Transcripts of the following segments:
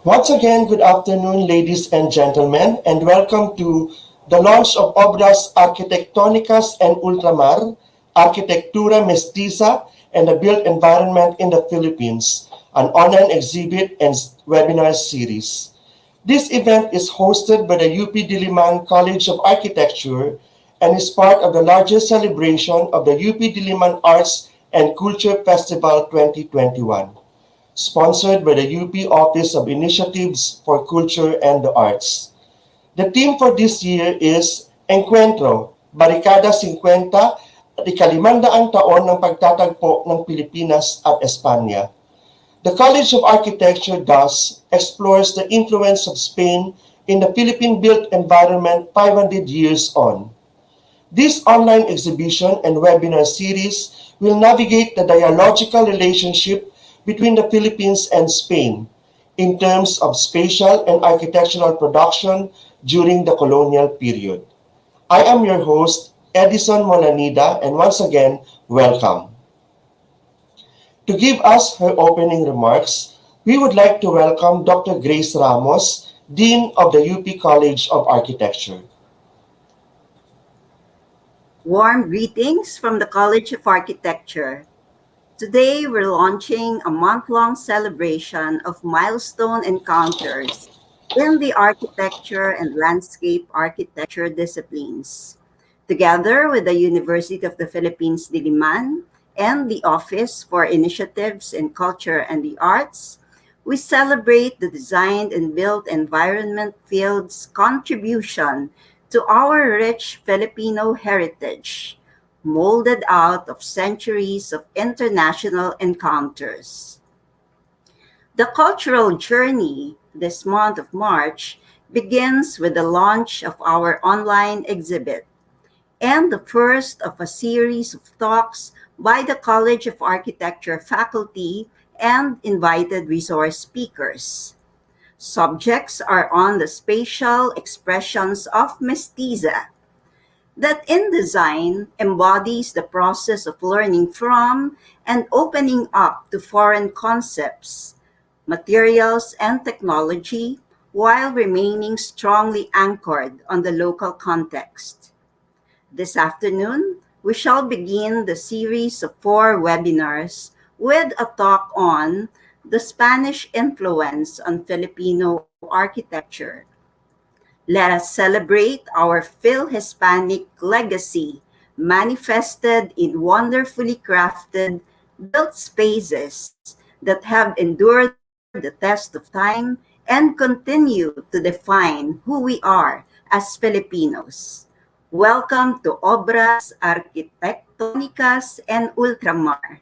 Once again, good afternoon, ladies and gentlemen, and welcome to the launch of OBRAS Arquitectonicas en Ultramar, Arquitectura Mestiza, and the Built Environment in the Philippines, an online exhibit and webinar series. This event is hosted by the UP Diliman College of Architecture and is part of the largest celebration of the UP Diliman Arts and Culture Festival 2021, sponsored by the UP Office of Initiatives for Culture and the Arts. The theme for this year is Encuentro, Barikada 50 at ikalimandang taon ng pagtatagpo ng Pilipinas at Espanya. The College of Architecture thus explores the influence of Spain in the Philippine Built Environment 500 years on. This online exhibition and webinar series will navigate the dialogical relationship between the Philippines and Spain in terms of spatial and architectural production during the colonial period. I am your host, Edison Molanida, and once again, welcome. To give us her opening remarks, we would like to welcome Dr. Grace Ramos, Dean of the UP College of Architecture. Warm greetings from the College of Architecture. Today, we're launching a month-long celebration of milestone encounters in the architecture and landscape architecture disciplines. Together with the University of the Philippines Diliman and the Office for Initiatives in Culture and the Arts, we celebrate the designed and built environment field's contribution to our rich Filipino heritage, molded out of centuries of international encounters. The cultural journey this month of March begins with the launch of our online exhibit and the first of a series of talks by the College of Architecture faculty and invited resource speakers. Subjects are on the spatial expressions of mestiza, that in design embodies the process of learning from and opening up to foreign concepts, materials, and technology while remaining strongly anchored on the local context. This afternoon, we shall begin the series of 4 webinars with a talk on the Spanish influence on Filipino architecture. Let us celebrate our Fil-Hispanic legacy manifested in wonderfully crafted built spaces that have endured the test of time and continue to define who we are as Filipinos. Welcome to Obras Arquitectónicas en Ultramar.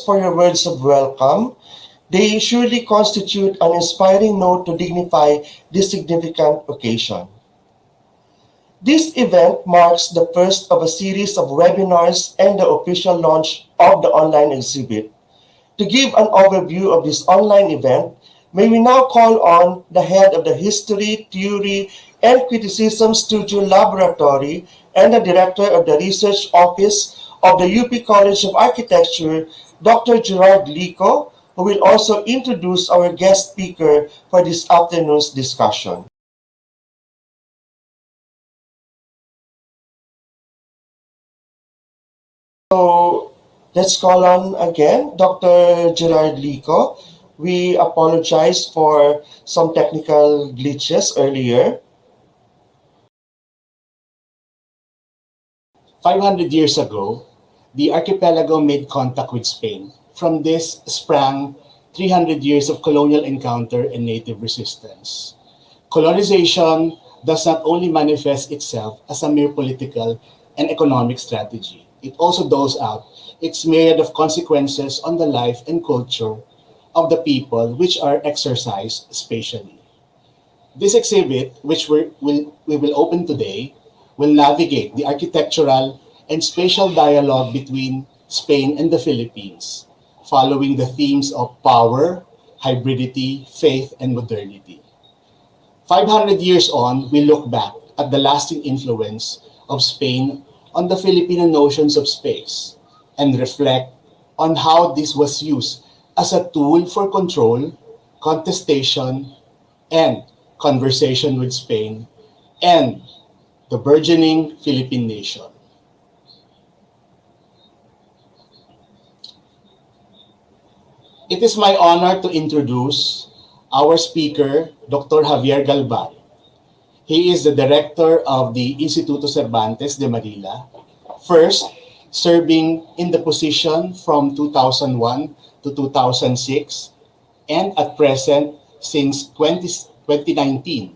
For your words of welcome. They surely constitute an inspiring note to dignify this significant occasion. This event marks the first of a series of webinars and the official launch of the online exhibit. To give an overview of this online event, may we now call on the head of the History, Theory, and Criticism Studio Laboratory and the Director of the Research Office of the UP College of Architecture, Dr. Gerard Lico, who will also introduce our guest speaker for this afternoon's discussion. So let's call on again Dr. Gerard Lico. We apologize for some technical glitches earlier. 500 years ago, the archipelago made contact with Spain. From this sprang 300 years of colonial encounter and native resistance. Colonization does not only manifest itself as a mere political and economic strategy. It also doles out its myriad of consequences on the life and culture of the people, which are exercised spatially. This exhibit, which we will open today, will navigate the architectural and spatial dialogue between Spain and the Philippines, following the themes of power, hybridity, faith, and modernity. 500 years on, we look back at the lasting influence of Spain on the Filipino notions of space and reflect on how this was used as a tool for control, contestation, and conversation with Spain and the burgeoning Philippine nation. It is my honor to introduce our speaker, Dr. Javier Galvan. He is the director of the Instituto Cervantes de Manila, first serving in the position from 2001 to 2006, and at present since 2019.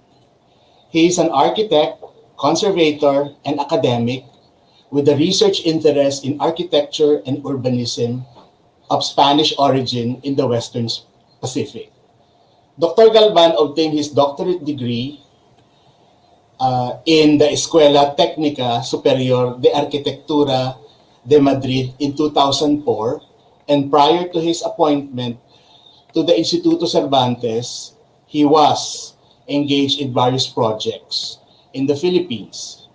He is an architect, conservator, and academic with a research interest in architecture and urbanism of Spanish origin in the Western Pacific. Dr. Galvan obtained his doctorate degree in the Escuela Técnica Superior de Arquitectura de Madrid in 2004, and prior to his appointment to the Instituto Cervantes, he was engaged in various projects in the Philippines.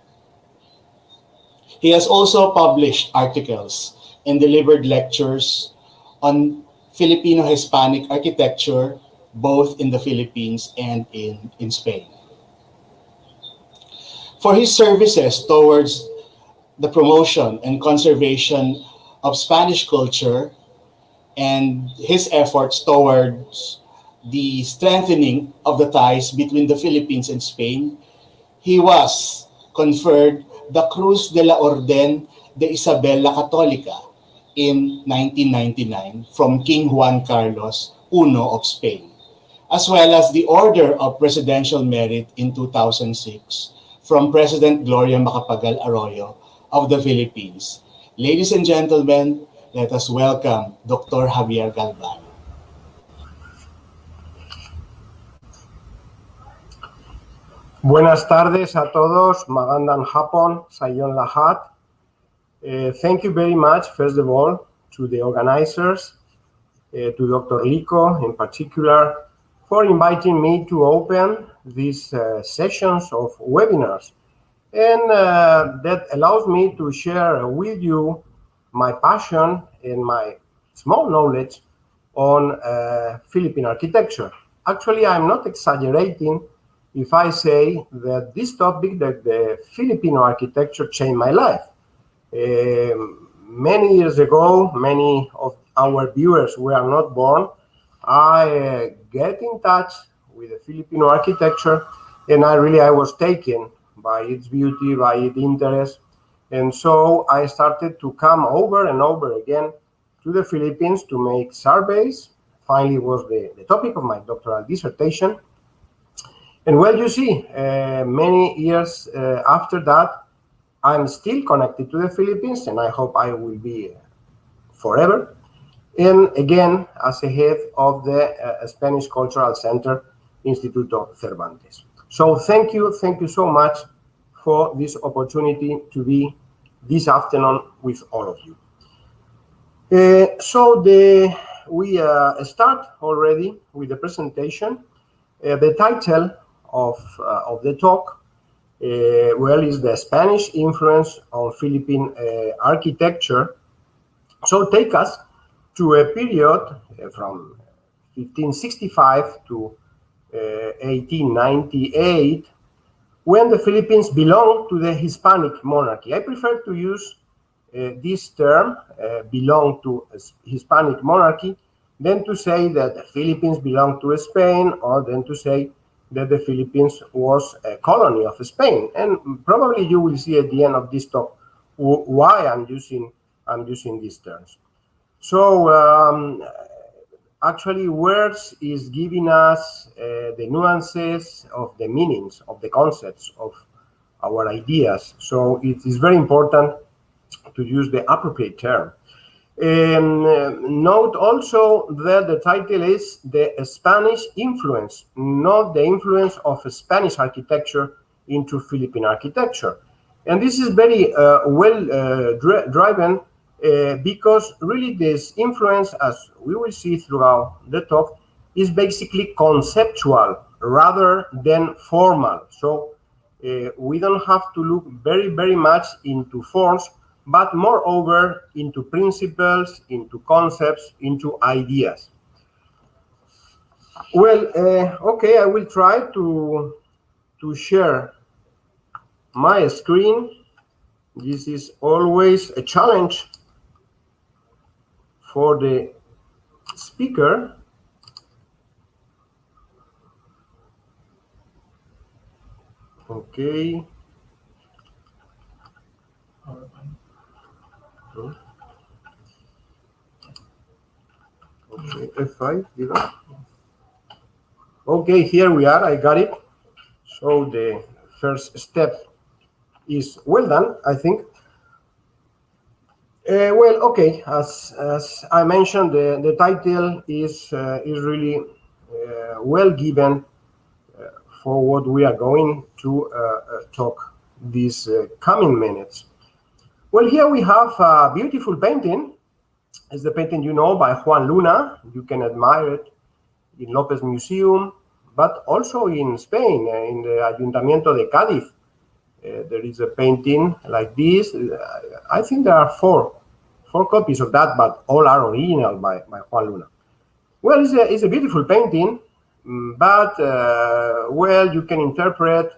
He has also published articles and delivered lectures on Filipino-Hispanic architecture, both in the Philippines and in Spain. For his services towards the promotion and conservation of Spanish culture and his efforts towards the strengthening of the ties between the Philippines and Spain, he was conferred the Cruz de la Orden de Isabel la Católica in 1999 from King Juan Carlos I of Spain, as well as the Order of Presidential Merit in 2006 from President Gloria Macapagal Arroyo of the Philippines. Ladies and gentlemen, let us welcome Dr. Javier Galvan. Buenas tardes a todos. Magandang hapon sa inyong lahat. Thank you very much, first of all, to the organizers, to Dr. Lico in particular, for inviting me to open these sessions of webinars. And that allows me to share with you my passion and my small knowledge on Philippine architecture. Actually, I'm not exaggerating if I say that this topic, that the Filipino architecture, changed my life. Many years ago, many of our viewers were not born. I get in touch with the Filipino architecture, and I was taken by its beauty, by its interest. And so I started to come over and over again to the Philippines to make surveys. Finally, it was the topic of my doctoral dissertation. And well, you see, many years after that, I'm still connected to the Philippines, and I hope I will be forever. And again, as a head of the Spanish Cultural Center, Instituto Cervantes. So thank you so much for this opportunity to be this afternoon with all of you. We start already with the presentation. The title of the talk, is the Spanish influence on Philippine architecture. So take us to a period from 1565 to 1898, when the Philippines belonged to the Hispanic monarchy. I prefer to use this term, belong to Hispanic monarchy, than to say that the Philippines belonged to Spain, or than to say that the Philippines was a colony of Spain. And probably you will see at the end of this talk why I'm using these terms. So actually, words is giving us the nuances of the meanings of the concepts of our ideas. So it is very important to use the appropriate term. Note also that the title is the Spanish influence, not the influence of Spanish architecture into Philippine architecture. And this is very driven because really this influence, as we will see throughout the talk, is basically conceptual rather than formal. So we don't have to look very much into forms, but moreover into principles, into concepts, into ideas. Well, okay, I will try to share my screen. This is always a challenge for the speaker. Okay. Okay, F5, did I? Okay, here we are, I got it. So the first step is well done, I think. Well, okay, as I mentioned, the title is really well given for what we are going to talk these coming minutes. Well, here we have a beautiful painting. It's the painting you know by Juan Luna. You can admire it in Lopez Museum, but also in Spain, in the Ayuntamiento de Cádiz. There is a painting like this. I think there are four copies of that, but all are original by Juan Luna. Well, it's a beautiful painting, but well, you can interpret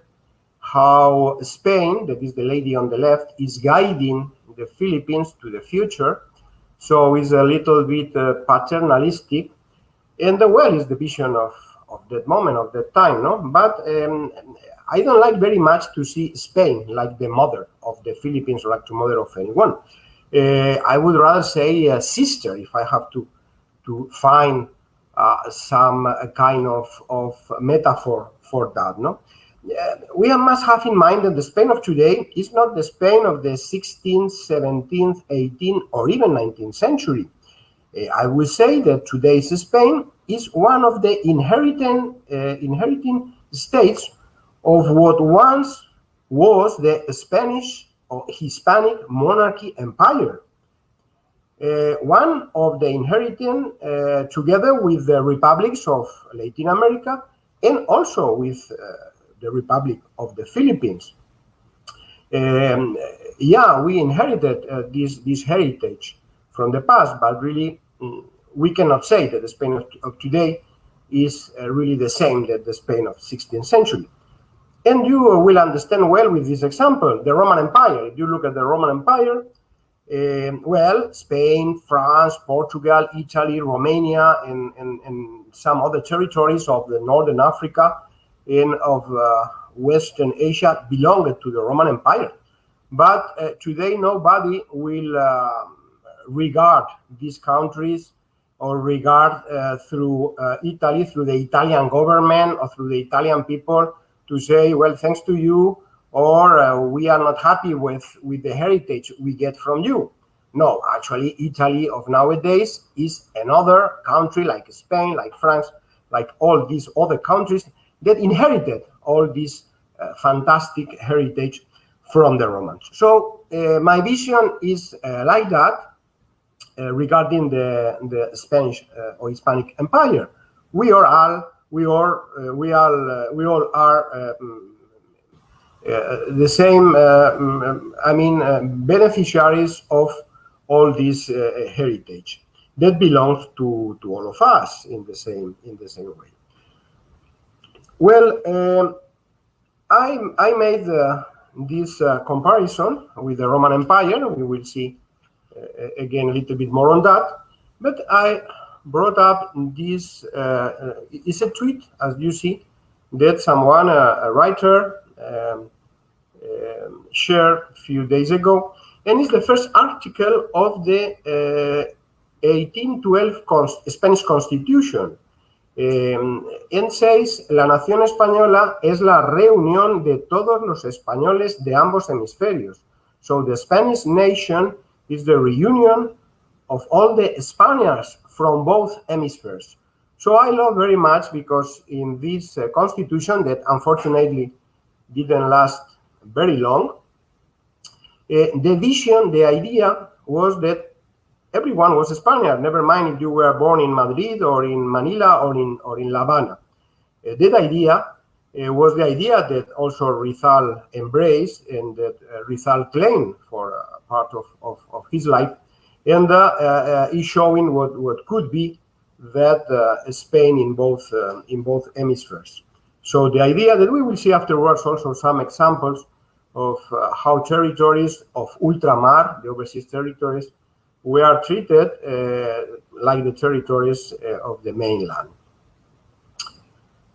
how Spain, that is the lady on the left, is guiding the Philippines to the future. So it's a little bit paternalistic, and well, it's the vision of that moment, of that time, no? But I don't like very much to see Spain like the mother of the Philippines, or like the mother of anyone. I would rather say sister, if I have to find some kind of metaphor for that, no? We must have in mind that the Spain of today is not the Spain of the 16th, 17th, 18th, or even 19th century. I will say that today's Spain is one of the inheriting states of what once was the Spanish or Hispanic monarchy empire. One of the inheriting, together with the republics of Latin America, and also with the Republic of the Philippines. Yeah, we inherited this heritage from the past, but really we cannot say that the Spain of today is really the same that the Spain of 16th century. And you will understand well with this example, the Roman Empire. If you look at the Roman Empire, well, Spain, France, Portugal, Italy, Romania, and some other territories of the Northern Africa and of Western Asia belonged to the Roman Empire. But today nobody will regard these countries or regard through Italy, through the Italian government or through the Italian people to say, well, thanks to you, or we are not happy with the heritage we get from you. No, actually, Italy of nowadays is another country like Spain, like France, like all these other countries that inherited all this fantastic heritage from the Romans. So my vision is like that regarding the Spanish or Hispanic Empire. We all are the same. Beneficiaries of all this heritage that belongs to all of us in the same way. Well, I made this comparison with the Roman Empire. We will see again a little bit more on that. But I brought up this. It's a tweet, as you see, that someone, a writer, shared a few days ago, and it's the first article of the 1812 Spanish Constitution. And says, la nación española es la reunión de todos los españoles de ambos hemisferios. So the Spanish nation is the reunion of all the Spaniards from both hemispheres. So I love very much because in this constitution that unfortunately didn't last very long, the vision, the idea was that everyone was a Spaniard, never mind if you were born in Madrid or in Manila or in La Habana. That idea was the idea that also Rizal embraced and that Rizal claimed for part of his life, and is showing what could be that Spain in both hemispheres. So the idea that we will see afterwards also some examples of how territories of ultramar, the overseas territories, were treated like the territories of the mainland.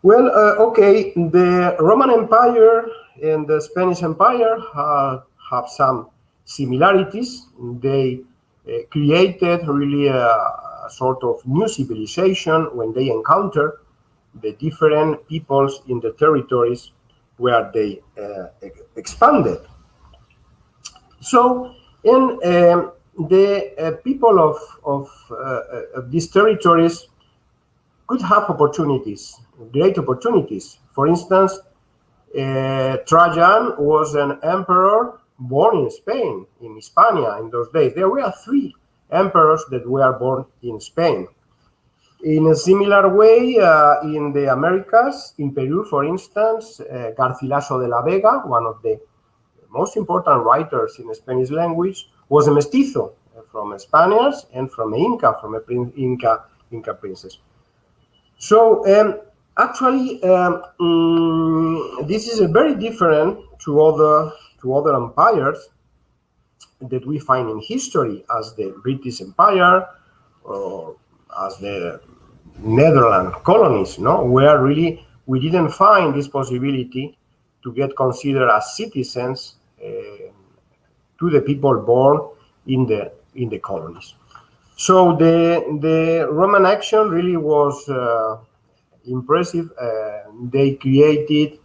Well, okay, the Roman Empire and the Spanish Empire have some similarities. They created really a sort of new civilization when they encounter the different peoples in the territories where they expanded. So, in the people of these territories could have opportunities, great opportunities. For instance, Trajan was an emperor born in Spain, in Hispania in those days. There were 3 emperors that were born in Spain. In a similar way, in the Americas, in Peru, for instance, Garcilaso de la Vega, one of the most important writers in the Spanish language, was a mestizo from Spaniards and from Inca, from a Inca princess. So actually, this is a very different to other empires that we find in history, as the British Empire or as the Netherlands colonies, no, where really we didn't find this possibility to get considered as citizens to the people born in the colonies. So the Roman action really was impressive. They created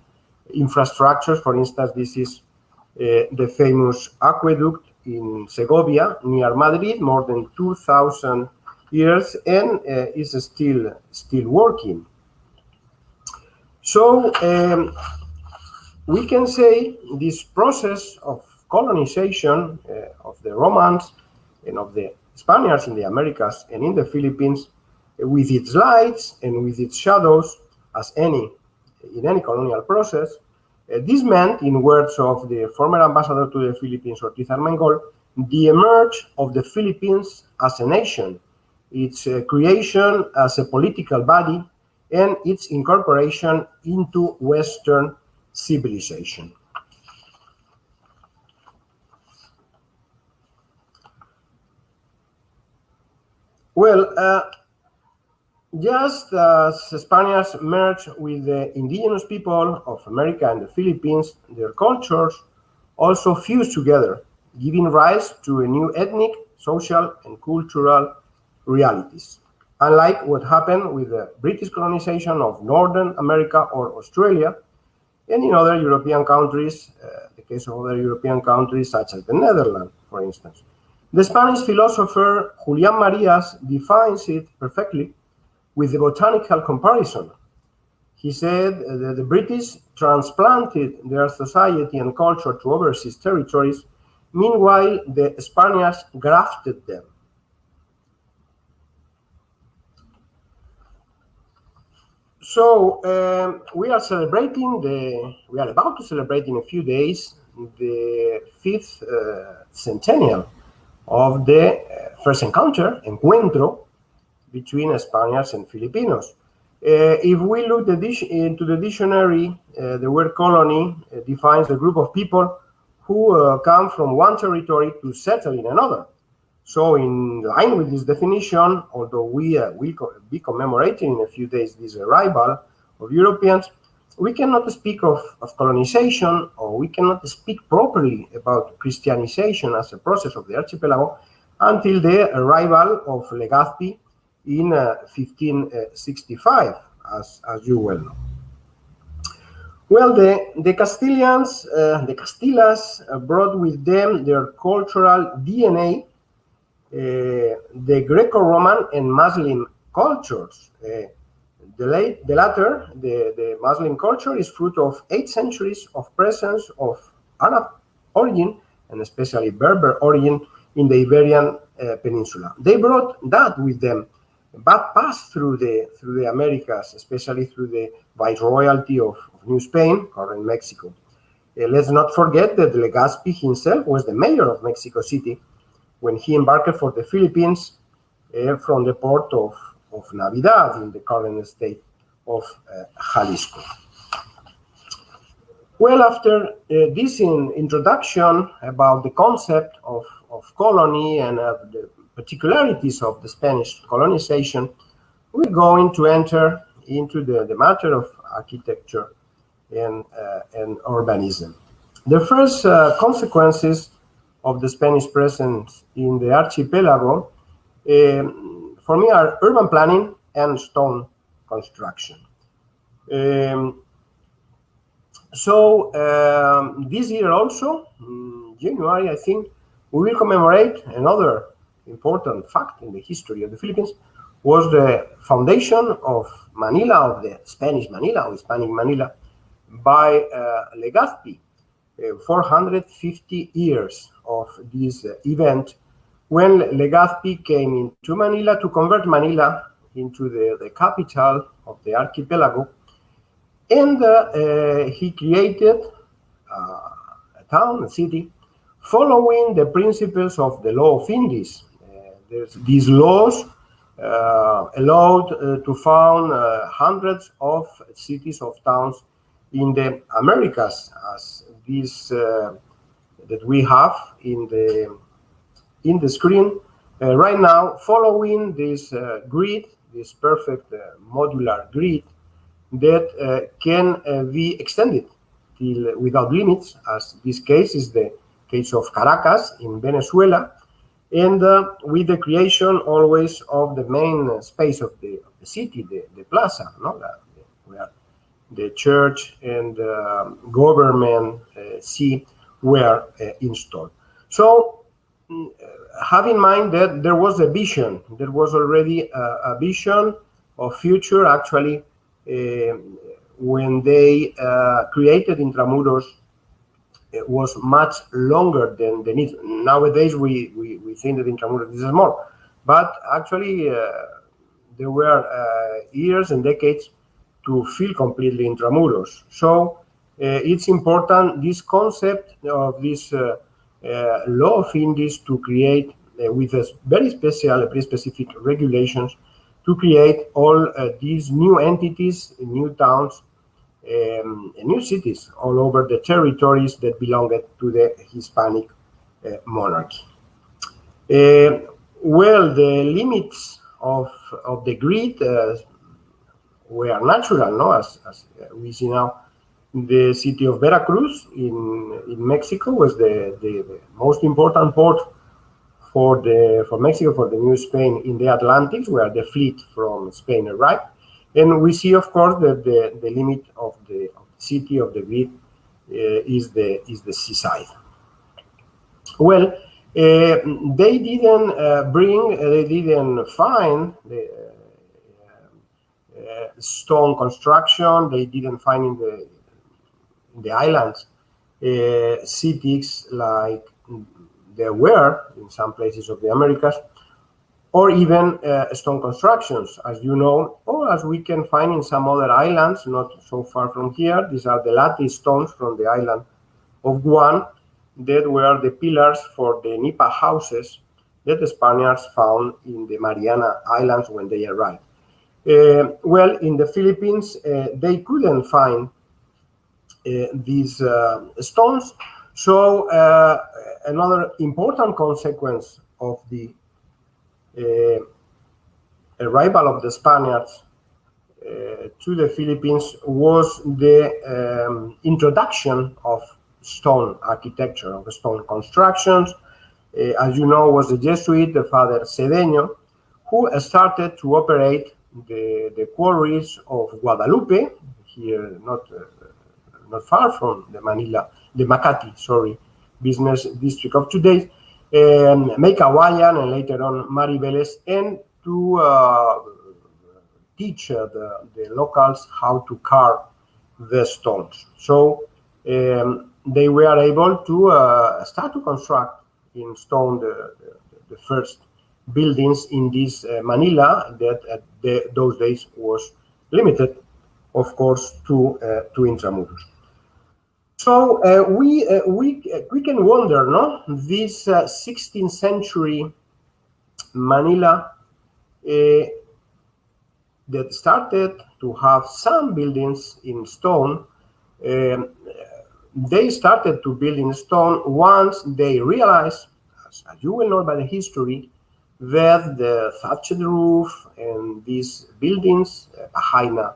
infrastructures. For instance, this is the famous aqueduct in Segovia near Madrid, more than 2,000 years, and is still working. So we can say this process of colonization of the Romans and of the Spaniards in the Americas and in the Philippines, with its lights and with its shadows, as in any colonial process, this meant, in words of the former ambassador to the Philippines, Ortiz Armengol, the emerge of the Philippines as a nation, its creation as a political body, and its incorporation into Western civilization. Well, just as Spaniards merged with the indigenous people of America and the Philippines, their cultures also fused together, giving rise to a new ethnic, social, and cultural realities. Unlike what happened with the British colonization of Northern America or Australia, and in other European countries, the case of other European countries such as the Netherlands, for instance. The Spanish philosopher Julián Marías defines it perfectly with the botanical comparison. He said that the British transplanted their society and culture to overseas territories, meanwhile the Spaniards grafted them. So we are about to celebrate in a few days the 5th centennial of the first encounter, encuentro, between Spaniards and Filipinos. If we look into the dictionary, the word colony defines a group of people who come from one territory to settle in another. So in line with this definition, although we will be commemorating in a few days this arrival of Europeans, we cannot speak of colonization, or we cannot speak properly about Christianization as a process of the archipelago until the arrival of Legazpi in 1565, as you well know. Well, the Castilians, the Castillas brought with them their cultural DNA, the Greco-Roman and Muslim cultures. The latter, the Muslim culture, is fruit of 8 centuries of presence of Arab origin, and especially Berber origin, in the Iberian Peninsula. They brought that with them, but passed through the Americas, especially through the Viceroyalty of New Spain, current Mexico. Let's not forget that Legazpi himself was the mayor of Mexico City when he embarked for the Philippines from the port of Navidad in the current state of Jalisco. Well, after this introduction about the concept of colony and the particularities of the Spanish colonization, we're going to enter into the matter of architecture and urbanism. The first consequences of the Spanish presence in the archipelago, for me, are urban planning and stone construction. This year also, January, I think, we will commemorate another important fact in the history of the Philippines, was the foundation of Manila, of the Spanish Manila, or Hispanic Manila, by Legazpi. 450 years of this event, when Legazpi came into Manila to convert Manila into the capital of the archipelago. And he created a town, a city, following the principles of the law of Indies. These laws allowed to found hundreds of cities, of towns in the Americas, as this that we have in the screen right now, following this grid, this perfect modular grid that can be extended till without limits, as this case is the case of Caracas in Venezuela, and with the creation always of the main space of the city, the plaza, no? Where the church and government seat were installed. So have in mind that there was a vision, there was already a vision of future. Actually, when they created Intramuros, it was much longer than the need. Nowadays, we think that Intramuros is small, but actually there were years and decades to fill completely Intramuros. So it's important, this concept of this law of Indies, to create with a very specific regulations, to create all these new entities, new towns, and new cities all over the territories that belonged to the Hispanic monarchy. Well, the limits of the grid were natural, no? As we see now, the city of Veracruz in Mexico was the most important port for Mexico, for the New Spain in the Atlantic, where the fleet from Spain arrived. And we see, of course, that the limit of the city, of the grid, is the seaside. Well, they didn't find the stone construction. They didn't find in the islands cities like there were in some places of the Americas, or even stone constructions, as you know, or as we can find in some other islands not so far from here. These are the lattice stones from the island of Juan that were the pillars for the nipa houses that the Spaniards found in the Mariana Islands when they arrived. Well, in the Philippines, they couldn't find these stones. So another important consequence of the arrival of the Spaniards to the Philippines was the introduction of stone architecture, of stone constructions. As you know, was the Jesuit, the Father Cedeño, who started to operate the quarries of Guadalupe, here not far from the Makati, business district of today, Mecawayan, and later on Mariveles, and to teach the locals how to carve the stones. So they were able to start to construct in stone the first buildings in this Manila that at those days was limited, of course, to Intramuros. So we can wonder, no, this 16th century Manila that started to have some buildings in stone. They started to build in stone once they realized, as you will know by the history, that the thatched roof and these buildings, Bahaina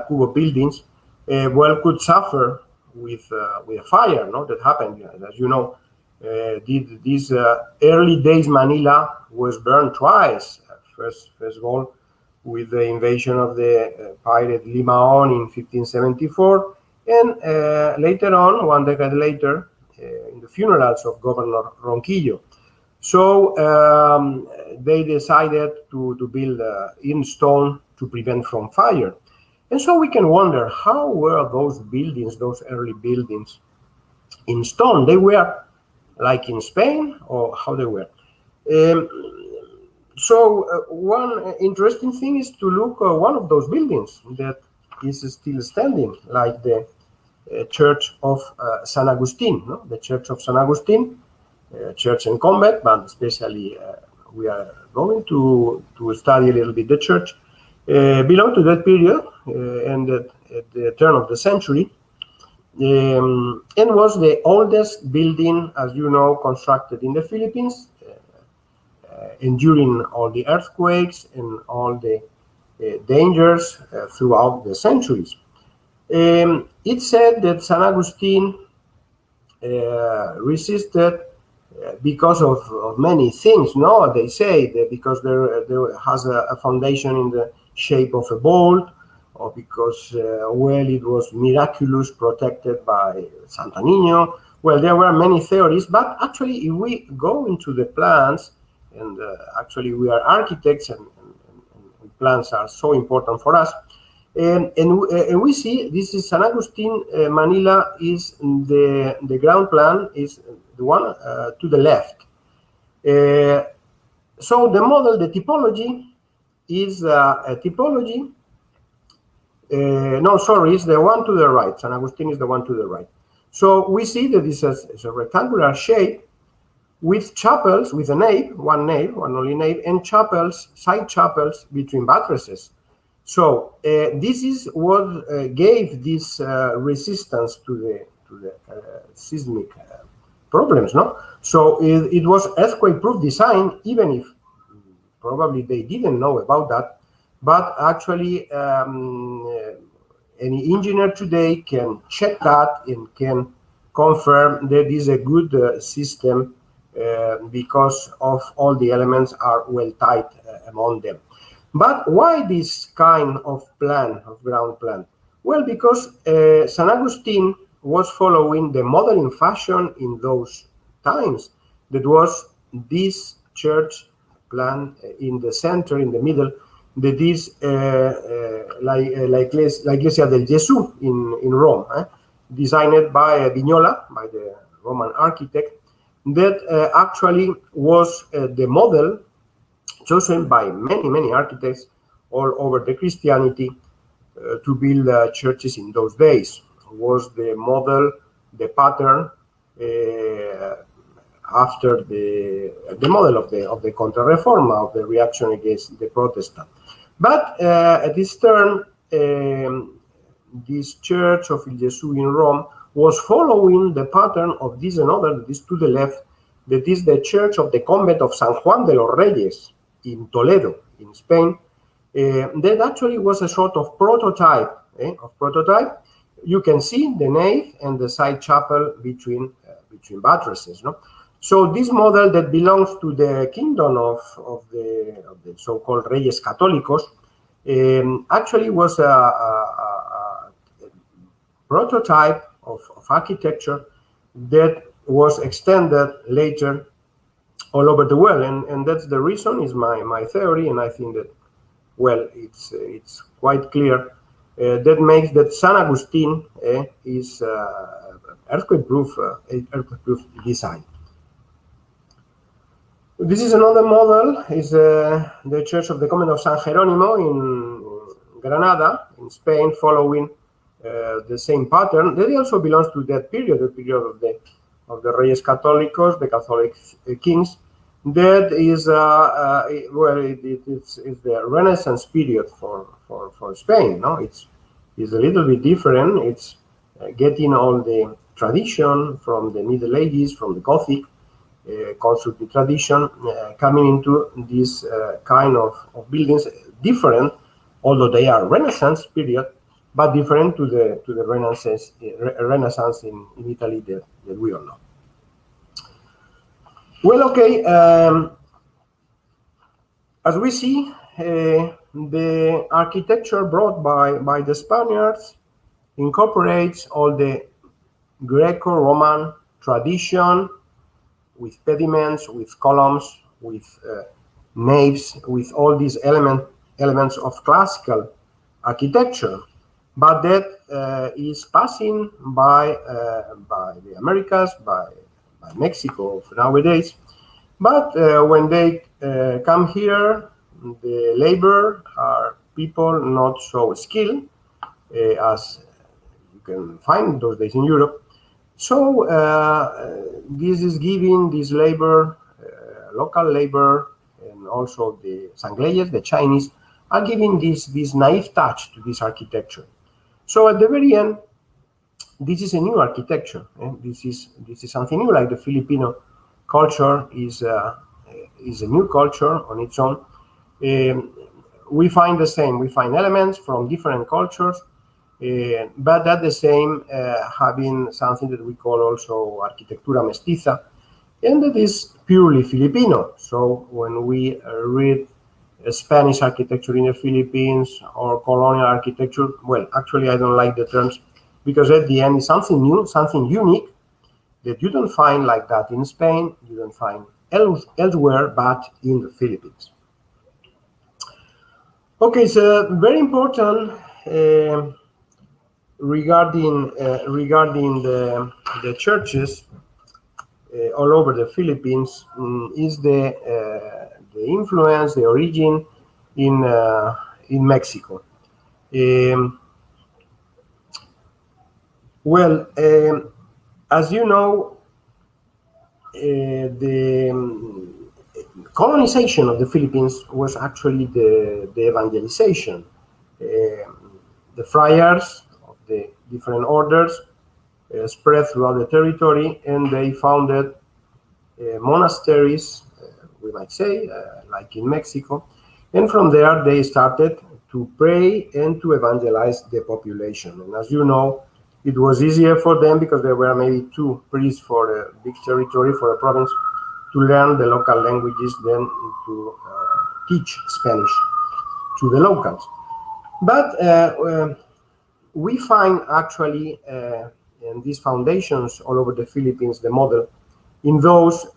Cubo buildings, well, could suffer with a fire, no, that happened. As you know, these early days Manila was burned twice. First of all, with the invasion of the pirate Limaon in 1574, and later on, one decade later, in the funerals of Governor Ronquillo. So they decided to build in stone to prevent from fire. And so we can wonder, how were those buildings, those early buildings, in stone? They were like in Spain, or how they were? One interesting thing is to look at one of those buildings that is still standing, like the Church of San Agustin, no? The Church of San Agustin, church and convent, but especially we are going to study a little bit the church, belonged to that period, ended at the turn of the century, and was the oldest building, as you know, constructed in the Philippines, enduring all the earthquakes and all the dangers throughout the centuries. It said that San Agustin resisted because of many things. No, they say that because there has a foundation in the shape of a bowl, or because, well, it was miraculous, protected by Santa Niño. Well, there were many theories, but actually, if we go into the plans, and actually we are architects, and plans are so important for us, and we see this is San Agustin, Manila is the ground plan is the one to the left. So the model, the typology is a typology. No, sorry, it's the one to the right. San Agustin is the one to the right. So we see that this is a rectangular shape with chapels, with a nave, one only nave, and chapels, side chapels between buttresses. So this is what gave this resistance to the seismic problems, no? So it was earthquake-proof design, even if probably they didn't know about that. But actually, any engineer today can check that and can confirm that is a good system because of all the elements are well tied among them. But why this kind of plan, of ground plan? Well, because San Agustin was following the modeling fashion in those times. That was this church plan in the center, in the middle, that is La Iglesia del Jesuit in Rome, designed by Vignola, by the Roman architect, that actually was the model chosen by many architects all over the Christianity to build churches in those days. Was the model, the pattern after the model of the Contra-Reforma, of the reaction against the Protestant. But at this turn, this church of Il Gesù in Rome was following the pattern of this another, that is to the left, that is the church of the convent of San Juan de los Reyes in Toledo, in Spain. That actually was a sort of prototype. You can see the nave and the side chapel between buttresses. No? So this model that belongs to the kingdom of the so-called Reyes Católicos actually was a prototype of architecture that was extended later all over the world, and that's the reason, is my theory, and I think that, well, it's quite clear that makes that San Agustin is earthquake-proof design. This is another model, is the Church of the Convent of San Jerónimo in Granada, in Spain, following the same pattern. That also belongs to that period, the period of the Reyes Católicos, the Catholic kings. That is, it's the Renaissance period for Spain. No, it's a little bit different. It's getting all the tradition from the Middle Ages, from the Gothic constructive tradition, coming into this kind of buildings, different, although they are Renaissance period, but different to the Renaissance in Italy that we all know. Well, okay, as we see, the architecture brought by the Spaniards incorporates all the Greco-Roman tradition, with pediments, with columns, with naves, with all these elements of classical architecture. But that is passing by the Americas, by Mexico nowadays. But when they come here, the labor are people not so skilled as you can find those days in Europe. So this is giving this labor, local labor, and also the Sangleyes, the Chinese, are giving this naive touch to this architecture. So at the very end, this is a new architecture. And this is something new, like the Filipino culture is a new culture on its own. We find the same. We find elements from different cultures, but at the same having something that we call also Arquitectura Mestiza, and that is purely Filipino. So when we read Spanish architecture in the Philippines or colonial architecture, well, actually I don't like the terms, because at the end it's something new, something unique that you don't find like that in Spain, you don't find elsewhere but in the Philippines. Okay, so very important regarding the churches all over the Philippines is the influence, the origin in Mexico. As you know, the colonization of the Philippines was actually the evangelization. The friars of the different orders spread throughout the territory, and they founded monasteries, we might say, like in Mexico. And from there, they started to pray and to evangelize the population. And as you know, it was easier for them because there were maybe 2 priests for a big territory, for a province, to learn the local languages than to teach Spanish to the locals. But we find actually in these foundations all over the Philippines the model in those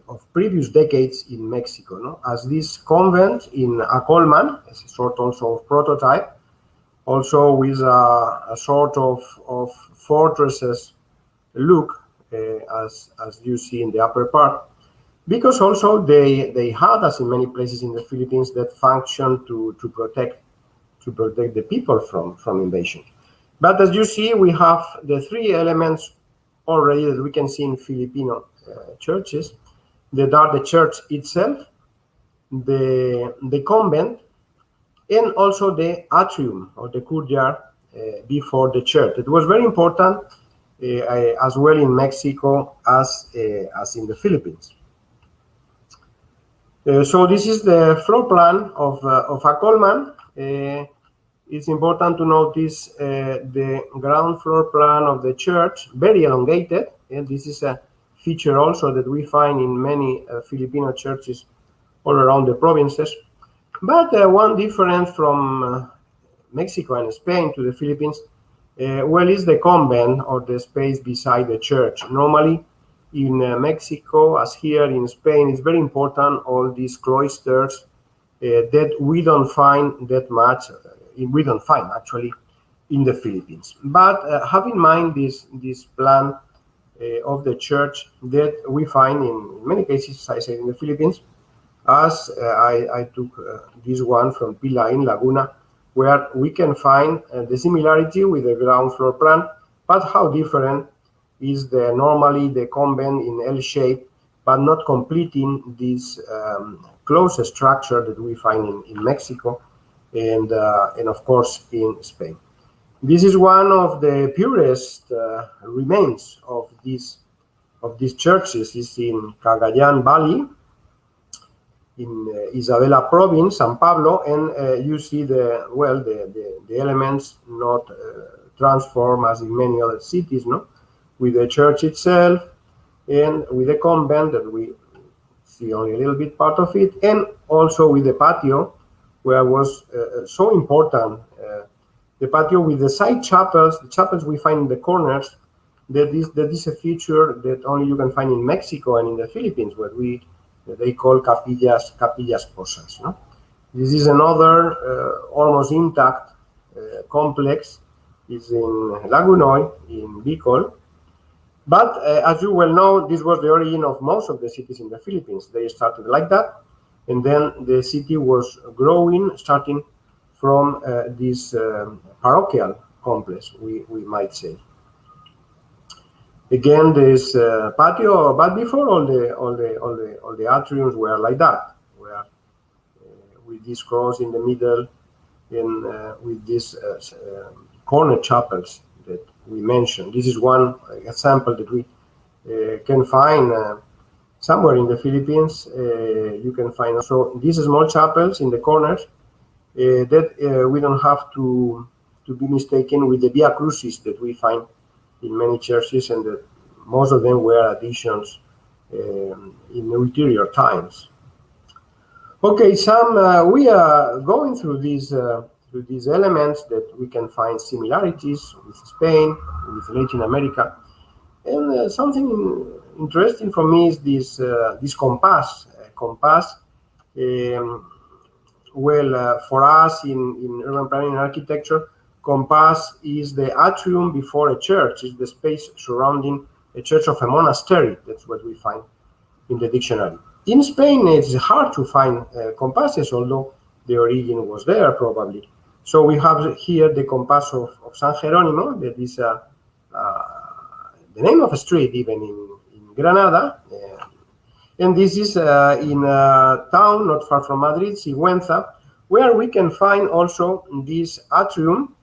of previous decades in Mexico, no? As this convent in Acolman, as a sort also of prototype, also with a sort of fortresses look, as you see in the upper part, because also they had, as in many places in the Philippines, that function to protect the people from invasion. But as you see, we have the 3 elements already that we can see in Filipino churches, that are the church itself, the convent, and also the atrium or the courtyard before the church. It was very important as well in Mexico as in the Philippines. So this is the floor plan of Acolman. It's important to notice the ground floor plan of the church, very elongated, and this is a feature also that we find in many Filipino churches all around the provinces. But one difference from Mexico and Spain to the Philippines, is the convent or the space beside the church. Normally in Mexico, as here in Spain, it's very important, all these cloisters that we don't find that much, we don't find actually in the Philippines. But have in mind this plan of the church that we find in many cases, as I said, in the Philippines, as I took this one from Pila in Laguna, where we can find the similarity with the ground floor plan, but how different is normally the convent in L shape, but not completing this close structure that we find in Mexico and of course in Spain. This is one of the purest remains of these churches. It's in Cagayan Valley, in Isabela province, San Pablo, and you see the elements not transformed as in many other cities, no, with the church itself and with the convent that we see only a little bit part of it, and also with the patio, where was so important. The patio with the side chapels, the chapels we find in the corners, that is a feature that only you can find in Mexico and in the Philippines, where they call capillas posas. No? This is another almost intact complex. It's in Lagunoy, in Bicol. But as you well know, this was the origin of most of the cities in the Philippines. They started like that, and then the city was growing, starting from this parochial complex, we might say. Again, this patio, but before all the atriums were like that, where with this cross in the middle, and with these corner chapels that we mentioned. This is one example that we can find somewhere in the Philippines. You can find also these small chapels in the corners that we don't have to be mistaken with the Via Crucis that we find in many churches, and that most of them were additions in ulterior times. Okay, we are going through these elements that we can find similarities with Spain, with Latin America, and something interesting for me is this compass. For us in urban planning and architecture, compass is the atrium before a church, is the space surrounding a church of a monastery. That's what we find in the dictionary. In Spain, it's hard to find compasses, although the origin was there probably. So we have here the compass of San Jerónimo, that is the name of a street even in Granada. And this is in a town not far from Madrid, Sigüenza, where we can find also this atrium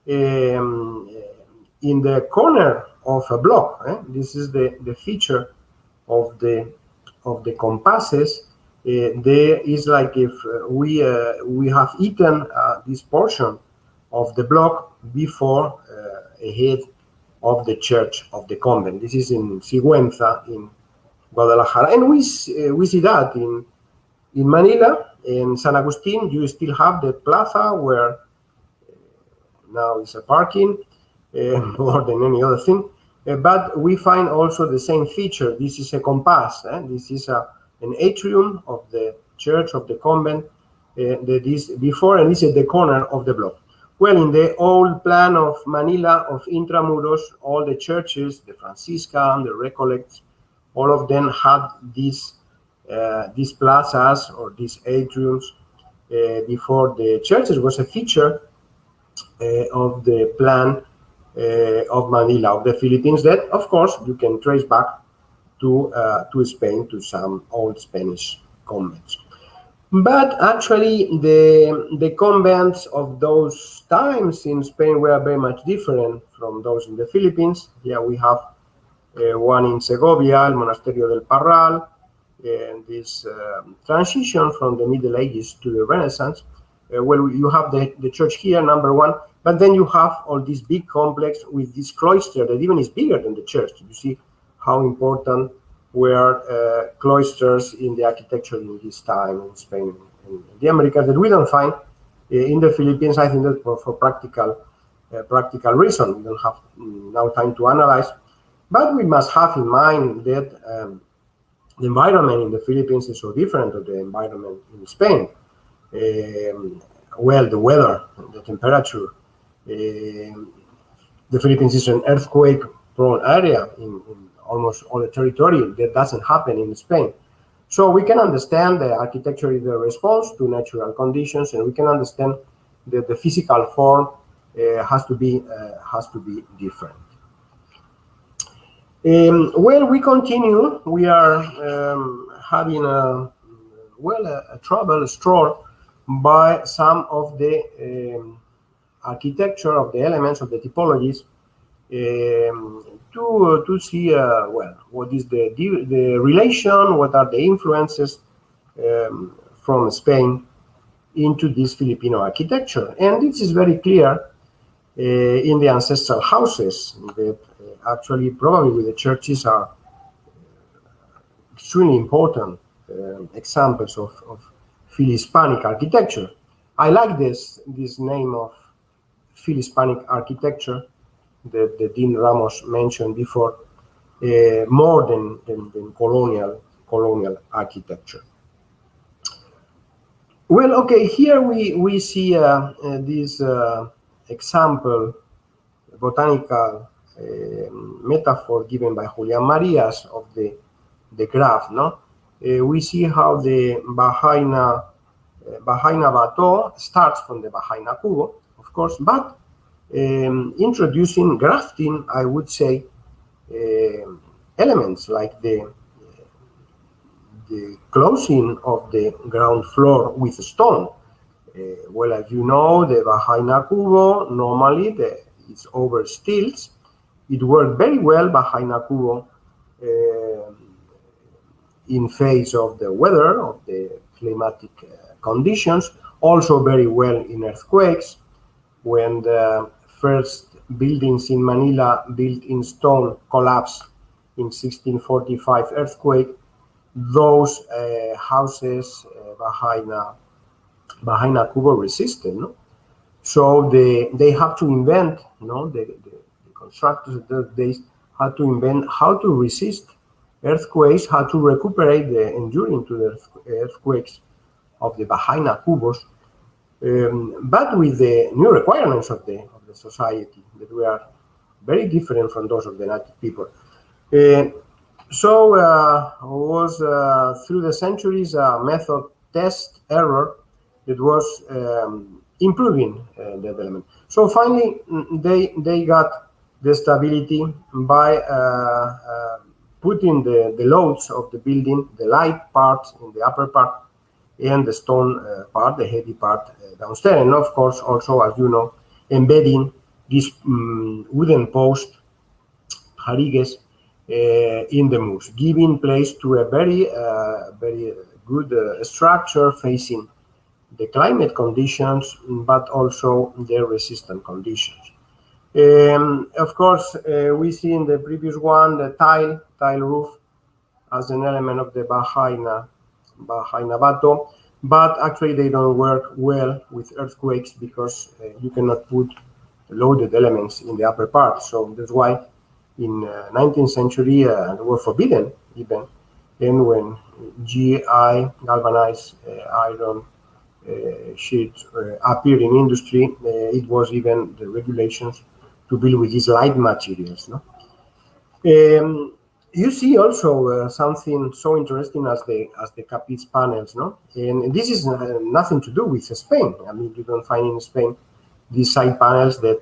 in the corner of a block. This is the feature of the compasses. There is like if we have eaten this portion of the block before ahead of the church of the convent. This is in Sigüenza in Guadalajara, and we see that in Manila, in San Agustin. You still have the plaza where now it's a parking more than any other thing, but we find also the same feature. This is a compass. This is an atrium of the church of the convent that is before, and this is the corner of the block. Well, in the old plan of Manila, of Intramuros, all the churches, the Franciscan, the Recollects, all of them had these plazas or these atriums before the churches. Was a feature of the plan of Manila, of the Philippines, that of course you can trace back to Spain, to some old Spanish convents. But actually the convents of those times in Spain were very much different from those in the Philippines. Here we have one in Segovia, El Monasterio del Parral, and this transition from the Middle Ages to the Renaissance. Well, you have the church here, number one, but then you have all this big complex with this cloister that even is bigger than the church. You see how important were cloisters in the architecture in this time in Spain and the Americas that we don't find in the Philippines. I think that for practical reason, we don't have now time to analyze. But we must have in mind that the environment in the Philippines is so different to the environment in Spain. Well, the weather, the temperature. The Philippines is an earthquake-prone area almost all the territory. That doesn't happen in Spain. So we can understand that architecture is the response to natural conditions, and we can understand that the physical form has to be different. Well, we continue. We are having a travel stroll by some of the architecture, of the elements, of the typologies, to see what is the relation, what are the influences from Spain into this Filipino architecture. And this is very clear in the ancestral houses that actually probably with the churches are extremely important examples of Fil-Hispanic architecture. I like this name of Fil-Hispanic architecture that Dean Ramos mentioned before, more than colonial architecture. Well, okay, here we see this example, botanical metaphor given by Julian Marias of the graph, no? We see how the Bahaina Bato starts from the Bahaina Cubo, of course, but introducing grafting, I would say, elements like the closing of the ground floor with stone. Well, as you know, the Bahaina Cubo normally it's over stilts. It worked very well, Bahaina Cubo, in face of the weather, of the climatic conditions, also very well in earthquakes. When the first buildings in Manila built in stone collapsed in 1645 earthquake, those houses, Bahaina Cubo resisted, no? So they have to invent, the constructors of those days had to invent how to resist earthquakes, how to recuperate the enduring to the earthquakes of the Bahaina Cubos, but with the new requirements of the society that were very different from those of the native people. So was through the centuries a method test error that was improving the element. So finally they got the stability by putting the loads of the building, the light part in the upper part and the stone part, the heavy part downstairs, and of course also, as you know, embedding this wooden post, jarigues, in the moors, giving place to a very good structure facing the climate conditions, but also the resistant conditions. Of course, we see in the previous one the tile roof as an element of the Bahaina Bato, but actually they don't work well with earthquakes because you cannot put loaded elements in the upper part. So that's why in 19th century they were forbidden even. And when GI, galvanized iron sheets appeared in industry, it was even the regulations to build with these light materials. No? You see also something so interesting as the Capiz panels, no? And this is nothing to do with Spain. I mean, you don't find in Spain these side panels that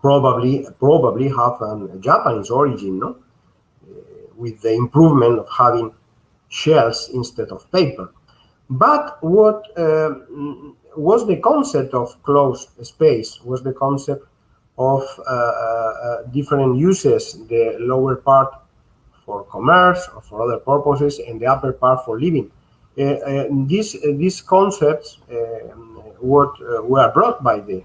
probably have a Japanese origin, no? With the improvement of having shells instead of paper. But what was the concept of closed space, was the concept of different uses, the lower part for commerce or for other purposes and the upper part for living. These concepts were brought by the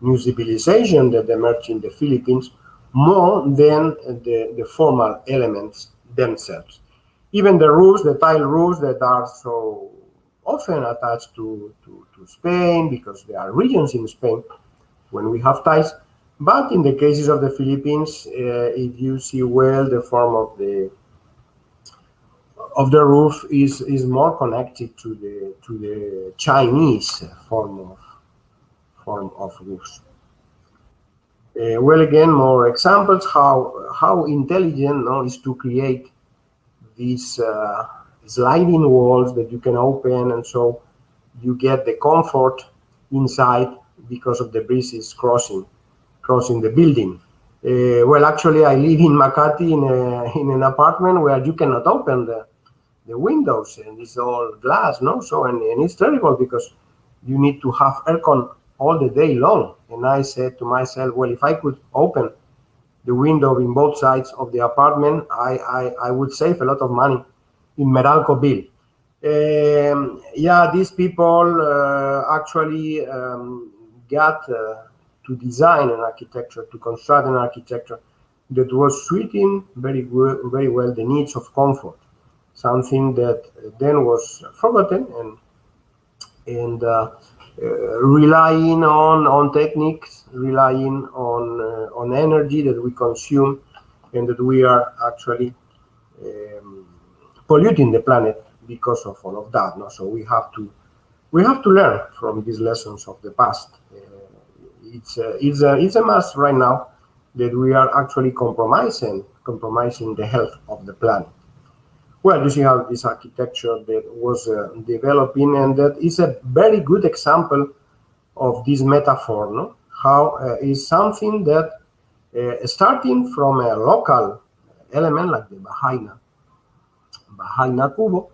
new civilization that emerged in the Philippines more than the formal elements themselves. Even the roofs, the tile roofs that are so often attached to Spain because there are regions in Spain when we have tiles. But in the cases of the Philippines, if you see well, the form of the roof is more connected to the Chinese form of roofs. Well, again, more examples how intelligent, no, is to create these sliding walls that you can open, and so you get the comfort inside because of the breezes crossing the building. Well, actually, I live in Makati in an apartment where you cannot open the windows, and it's all glass, no? So, and it's terrible because you need to have aircon all the day long. And I said to myself, well, if I could open the window in both sides of the apartment, I would save a lot of money in Meralco bill. Yeah, these people actually got to design an architecture, to construct an architecture that was suiting very well the needs of comfort, something that then was forgotten, and relying on techniques, relying on energy that we consume, and that we are actually polluting the planet because of all of that. No? So we have to learn from these lessons of the past. It's a must right now that we are actually compromising the health of the planet. Well, you see how this architecture that was developing, and that is a very good example of this metaphor, no? How is something that starting from a local element like the Bahaina Kubo,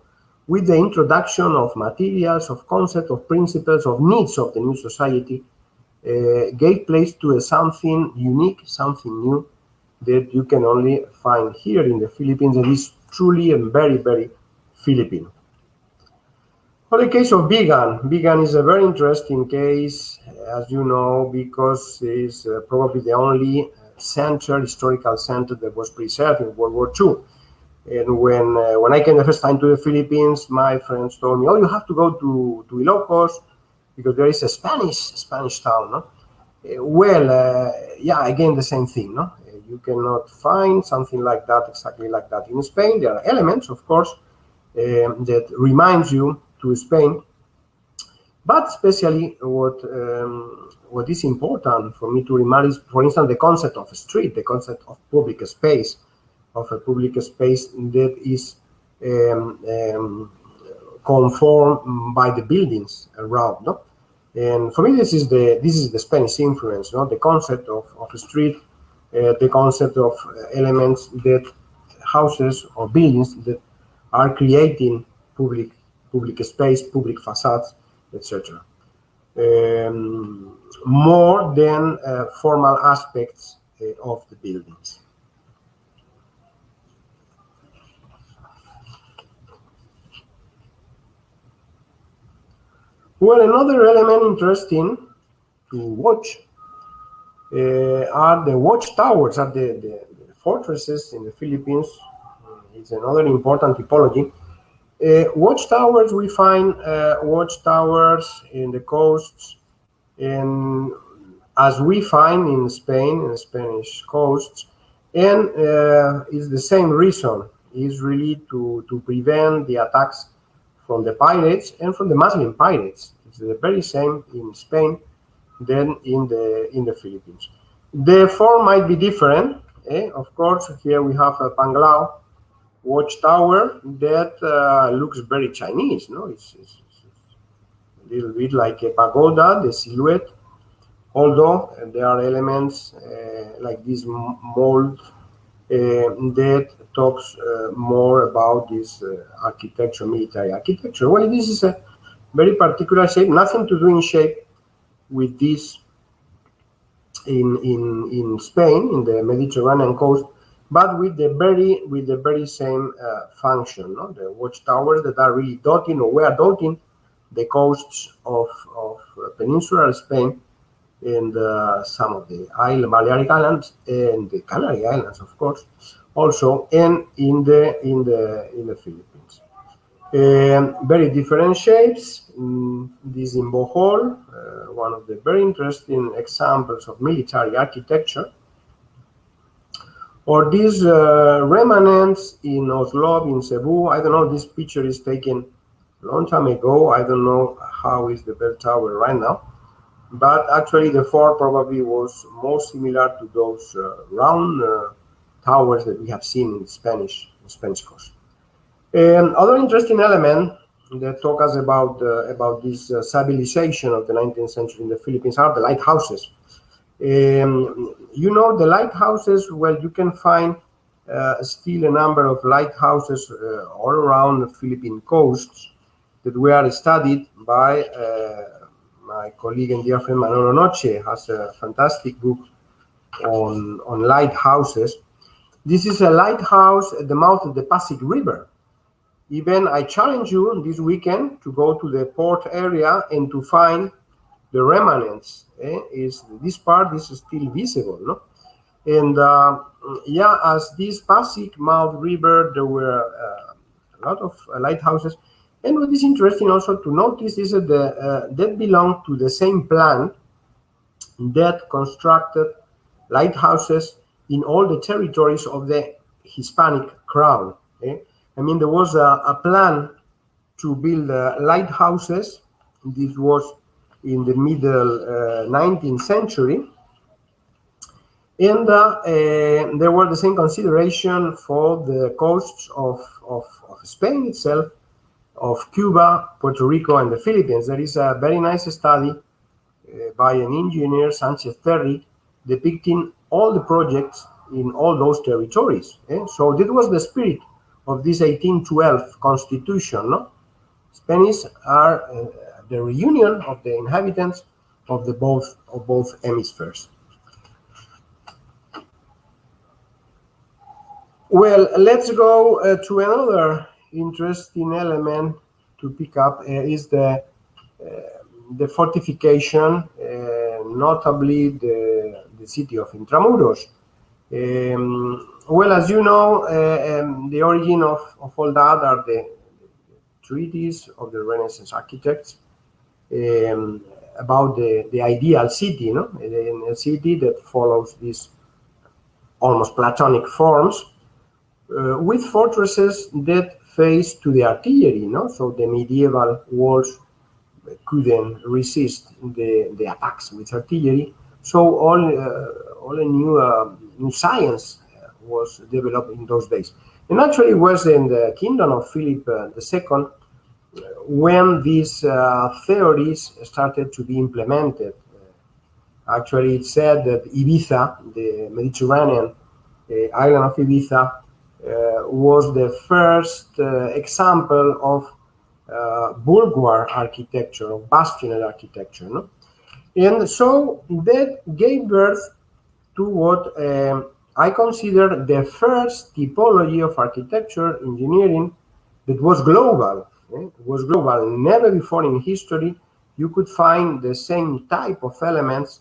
with the introduction of materials, of concepts, of principles, of needs of the new society, gave place to something unique, something new that you can only find here in the Philippines, and is truly a very, very Filipino. For the case of Bigan is a very interesting case, as you know, because it's probably the only historical center that was preserved in World War II. And when I came the first time to the Philippines, my friends told me, "Oh, you have to go to Ilocos because there is a Spanish town." No? Yeah, again the same thing. No, you cannot find something like that, exactly like that in Spain. There are elements, of course, that reminds you to Spain, but especially what is important for me to remind is, for instance, the concept of a street, the concept of public space, of a public space that is conformed by the buildings around. No? And for me, this is the Spanish influence. No? The concept of a street, the concept of elements that houses or buildings that are creating public space, public facades, etc. More than formal aspects of the buildings. Well, another element interesting to watch are the watchtowers, are the fortresses in the Philippines. It's another important typology. Watchtowers, we find watchtowers in the coasts, and as we find in Spain, in the Spanish coasts, and it's the same reason, is really to prevent the attacks from the pirates and from the Muslim pirates. It's the very same in Spain than in the Philippines. The form might be different. Of course, here we have a Pangalao Watchtower that looks very Chinese. No, it's a little bit like a pagoda, the silhouette. Although there are elements like this mold that talks more about this architecture, military architecture. Well, this is a very particular shape, nothing to do in shape with this in Spain, in the Mediterranean coast, but with the very same function. No? The watchtowers that are really dotting, or were dotting, the coasts of peninsular Spain, and some of the Balearic Islands and the Canary Islands, of course, also, and in the Philippines. Very different shapes. This in Bohol, one of the very interesting examples of military architecture. Or these remnants in Oslo, in Cebu. I don't know, this picture is taken a long time ago. I don't know how is the bell tower right now. but actually the fort probably was more similar to those round towers that we have seen in Spanish coast. Other interesting element that talk us about this civilization of the 19th century in the Philippines are the lighthouses. You know, the lighthouses, well, you can find still a number of lighthouses all around the Philippine coasts that were studied by my colleague and dear friend Manolo Noche. Has a fantastic book on lighthouses. This is a lighthouse at the mouth of the Pasig River. Even I challenge you this weekend to go to the port area and to find the remnants. This part is still visible, no? And yeah, as this Pasig mouth river, there were a lot of lighthouses. And what is interesting also to notice is that that belong to the same plant that constructed lighthouses in all the territories of the Hispanic crown. I mean, there was a plan to build lighthouses. This was in the middle 19th century. And there were the same consideration for the coasts of Spain itself, of Cuba, Puerto Rico, and the Philippines. There is a very nice study by an engineer, Sanchez Terry, depicting all the projects in all those territories. So that was the spirit of this 1812 constitution. No? Spanish are the reunion of the inhabitants of both hemispheres. Well, let's go to another interesting element to pick up is the fortification, notably the city of Intramuros. Well, as you know, the origin of all that are the treaties of the Renaissance architects about the ideal city, no? A city that follows these almost Platonic forms, with fortresses that face to the artillery, no? So the medieval walls couldn't resist the attacks with artillery. So all a new science was developed in those days. And actually it was in the kingdom of Philip II when these theories started to be implemented. Actually, it said that Ibiza, the Mediterranean island of Ibiza, was the first example of bourgeois architecture, of bastioned architecture. No? And so that gave birth to what I consider the first typology of architecture engineering that was global. It was global. Never before in history you could find the same type of elements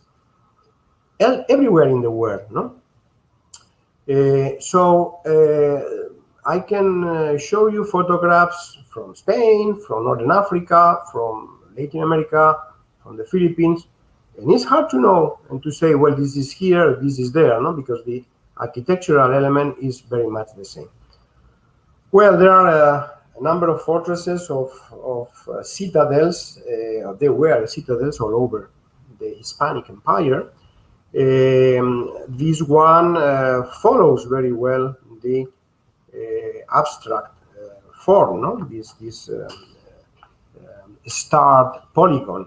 everywhere in the world. No? So I can show you photographs from Spain, from Northern Africa, from Latin America, from the Philippines, and it's hard to know and to say, well, this is here, this is there, no? Because the architectural element is very much the same. Well, there are a number of fortresses of citadels. There were citadels all over the Hispanic Empire. This one follows very well the abstract form, no? This starred polygon.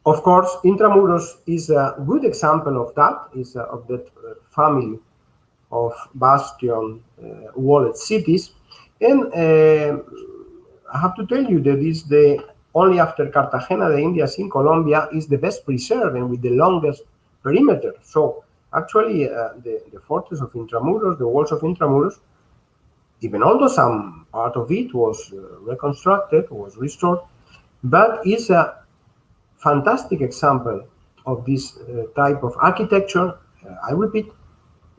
Of course, Intramuros is a good example of that, of that family of bastion walled cities. And I have to tell you that is the only after Cartagena de Indias in Colombia is the best preserved and with the longest perimeter. So actually the fortress of Intramuros, the walls of Intramuros, even although some part of it was reconstructed, was restored, but it's a fantastic example of this type of architecture. I repeat,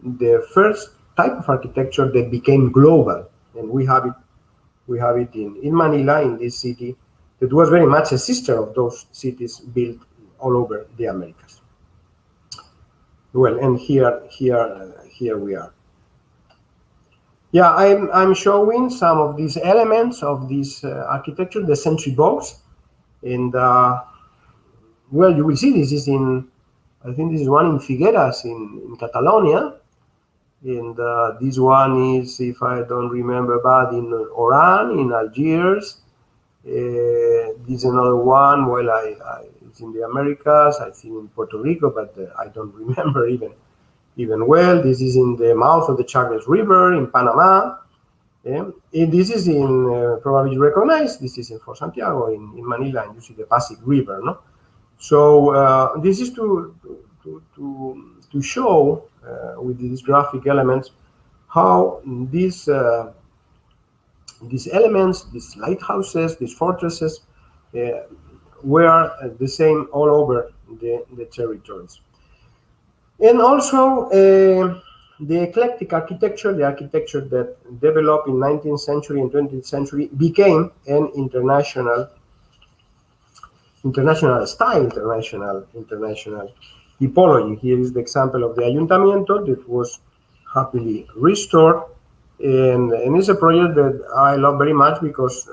the first type of architecture that became global, and we have it in Manila, in this city that was very much a sister of those cities built all over the Americas. Well, and here we are. Yeah, I'm showing some of these elements of this architecture, the sentry box, and well, you will see this is I think this is one in Figueras in Catalonia. And this one is, if I don't remember bad, in Oran, in Algiers. This is another one, well, it's in the Americas, I think in Puerto Rico, but I don't remember even well. This is in the mouth of the Chagres River in Panama. And this is in, probably you recognize, this is in Fort Santiago in Manila, and you see the Pasig River, no? So this is to show with these graphic elements how these elements, these lighthouses, these fortresses, were the same all over the territories. And also the eclectic architecture, the architecture that developed in 19th century and 20th century, became an international style, international typology. Here is the example of the Ayuntamiento that was happily restored. And it's a project that I love very much because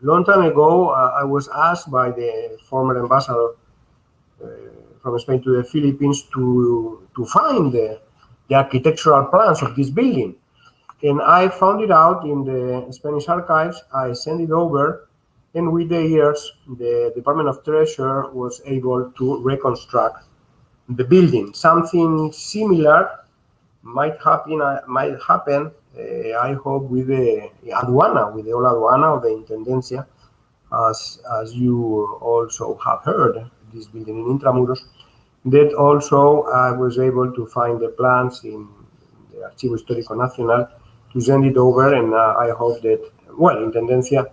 long time ago I was asked by the former ambassador from Spain to the Philippines to find the architectural plans of this building. And I found it out in the Spanish archives. I sent it over, and with the years, the Department of Treasure was able to reconstruct the building. Something similar might happen. I hope with the aduana, with the old aduana of the Intendencia, as you also have heard, this building in Intramuros, that also I was able to find the plans in the Archivo Histórico Nacional to send it over, and I hope that, well, Intendencia,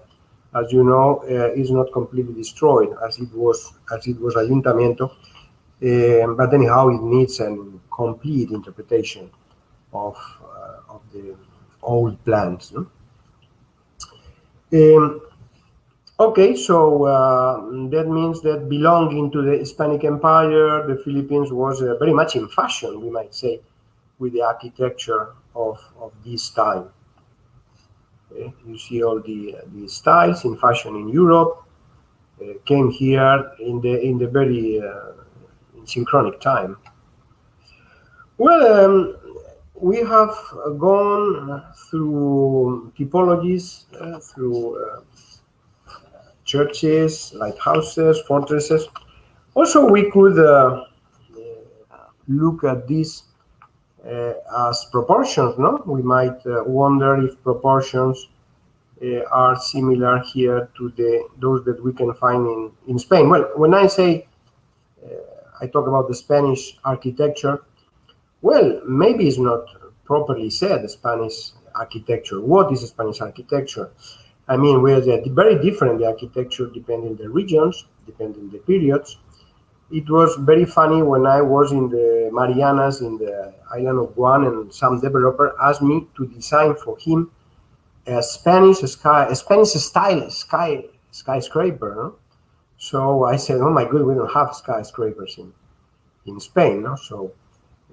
as you know, is not completely destroyed as it was Ayuntamiento, but anyhow, it needs a complete interpretation of the old plans. No? Okay, so that means that belonging to the Hispanic Empire, the Philippines was very much in fashion, we might say, with the architecture of this time. Okay? You see all the styles in fashion in Europe came here in the very synchronic time. Well, we have gone through typologies, through churches, lighthouses, fortresses. Also, we could look at this as proportions, no? We might wonder if proportions are similar here to those that we can find in Spain. Well, when I say, I talk about the Spanish architecture, well, maybe it's not properly said, Spanish architecture. What is Spanish architecture? I mean, we're very different, the architecture, depending the regions, depending the periods. It was very funny when I was in the Marianas, in the island of Juan, and some developer asked me to design for him a Spanish style skyscraper. No? So I said, oh my God, we don't have skyscrapers in Spain. No? So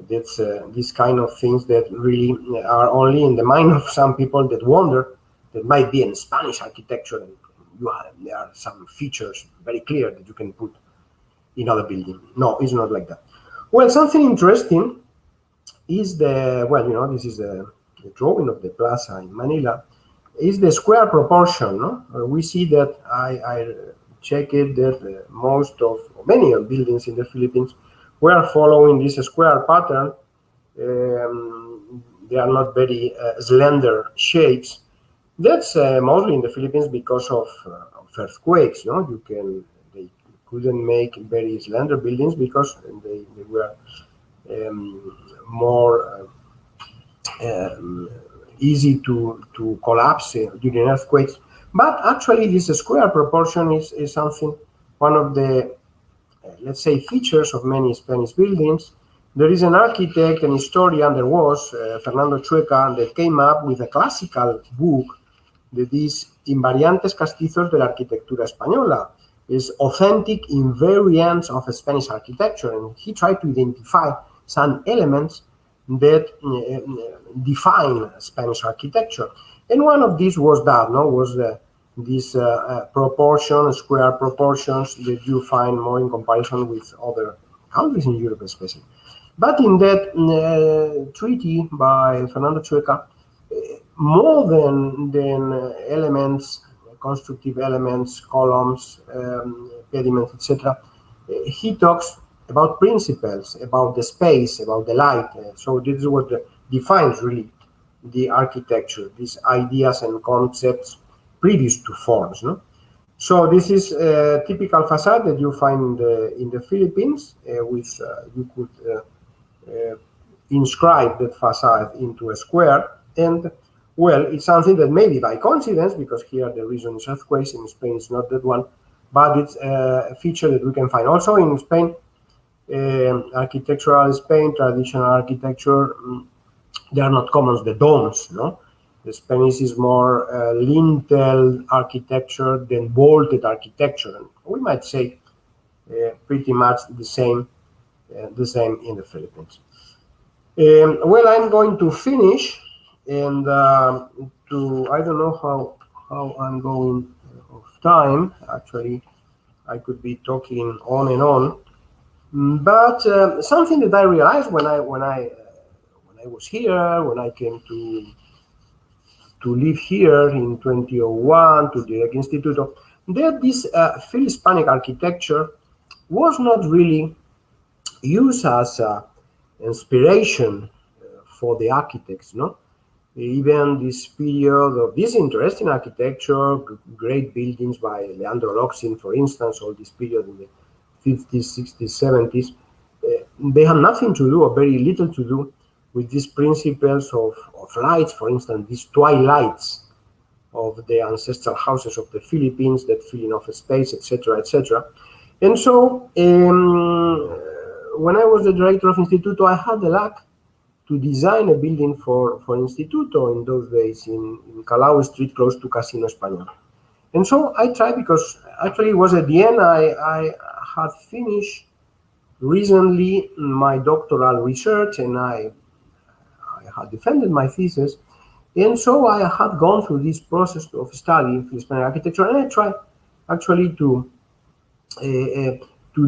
that's these kind of things that really are only in the mind of some people that wonder that might be in Spanish architecture, and there are some features very clear that you can put in other building. No, it's not like that. Well, something interesting is this is the drawing of the plaza in Manila, is the square proportion. No? We see that I check it that many of buildings in the Philippines were following this square pattern. They are not very slender shapes. That's mostly in the Philippines because of earthquakes. No, they couldn't make very slender buildings because they were more easy to collapse during earthquakes. But actually, this square proportion is something, one of the let's say features of many Spanish buildings. There is an architect and historian, there was Fernando Chueca, that came up with a classical book that is Invariantes Castizos de la Arquitectura Española, is authentic invariants of Spanish architecture, and he tried to identify some elements that define Spanish architecture. And one of these was that, was these proportions, square proportions that you find more in comparison with other countries in Europe especially. But in that treaty by Fernando Chueca, more than elements, constructive elements, columns, pediments, etc., he talks about principles, about the space, about the light. So this is what defines really the architecture, these ideas and concepts previous to forms. No? So this is a typical facade that you find in the Philippines. With you could inscribe that facade into a square, and well, it's something that maybe by coincidence, because here the reason is earthquakes, in Spain it's not that one, but it's a feature that we can find also in Spain. Architectural Spain, traditional architecture, they are not common as the domes, no? The Spanish is more lintel architecture than vaulted architecture. And we might say pretty much the same in the Philippines. Well, I'm going to finish, and I don't know how I'm going of time. Actually, I could be talking on and on. But something that I realized when I was here, when I came to live here in 2001 to the Instituto, that this Fil-Hispanic architecture was not really used as inspiration for the architects, no? Even this period of this interest in architecture, great buildings by Leandro Loxin, for instance, all this period in the 50s, 60s, 70s, they have nothing to do, or very little to do, with these principles of lights, for instance, these twilights of the ancestral houses of the Philippines that fill enough space, etc., etc. And so, when I was the director of Instituto, I had the luck to design a building for Instituto in those days in Calao Street, close to Casino Español. And so I tried, because actually it was at the end, I had finished recently my doctoral research, and I had defended my thesis. And so I had gone through this process of studying Fil-Hispanic architecture, and I tried actually to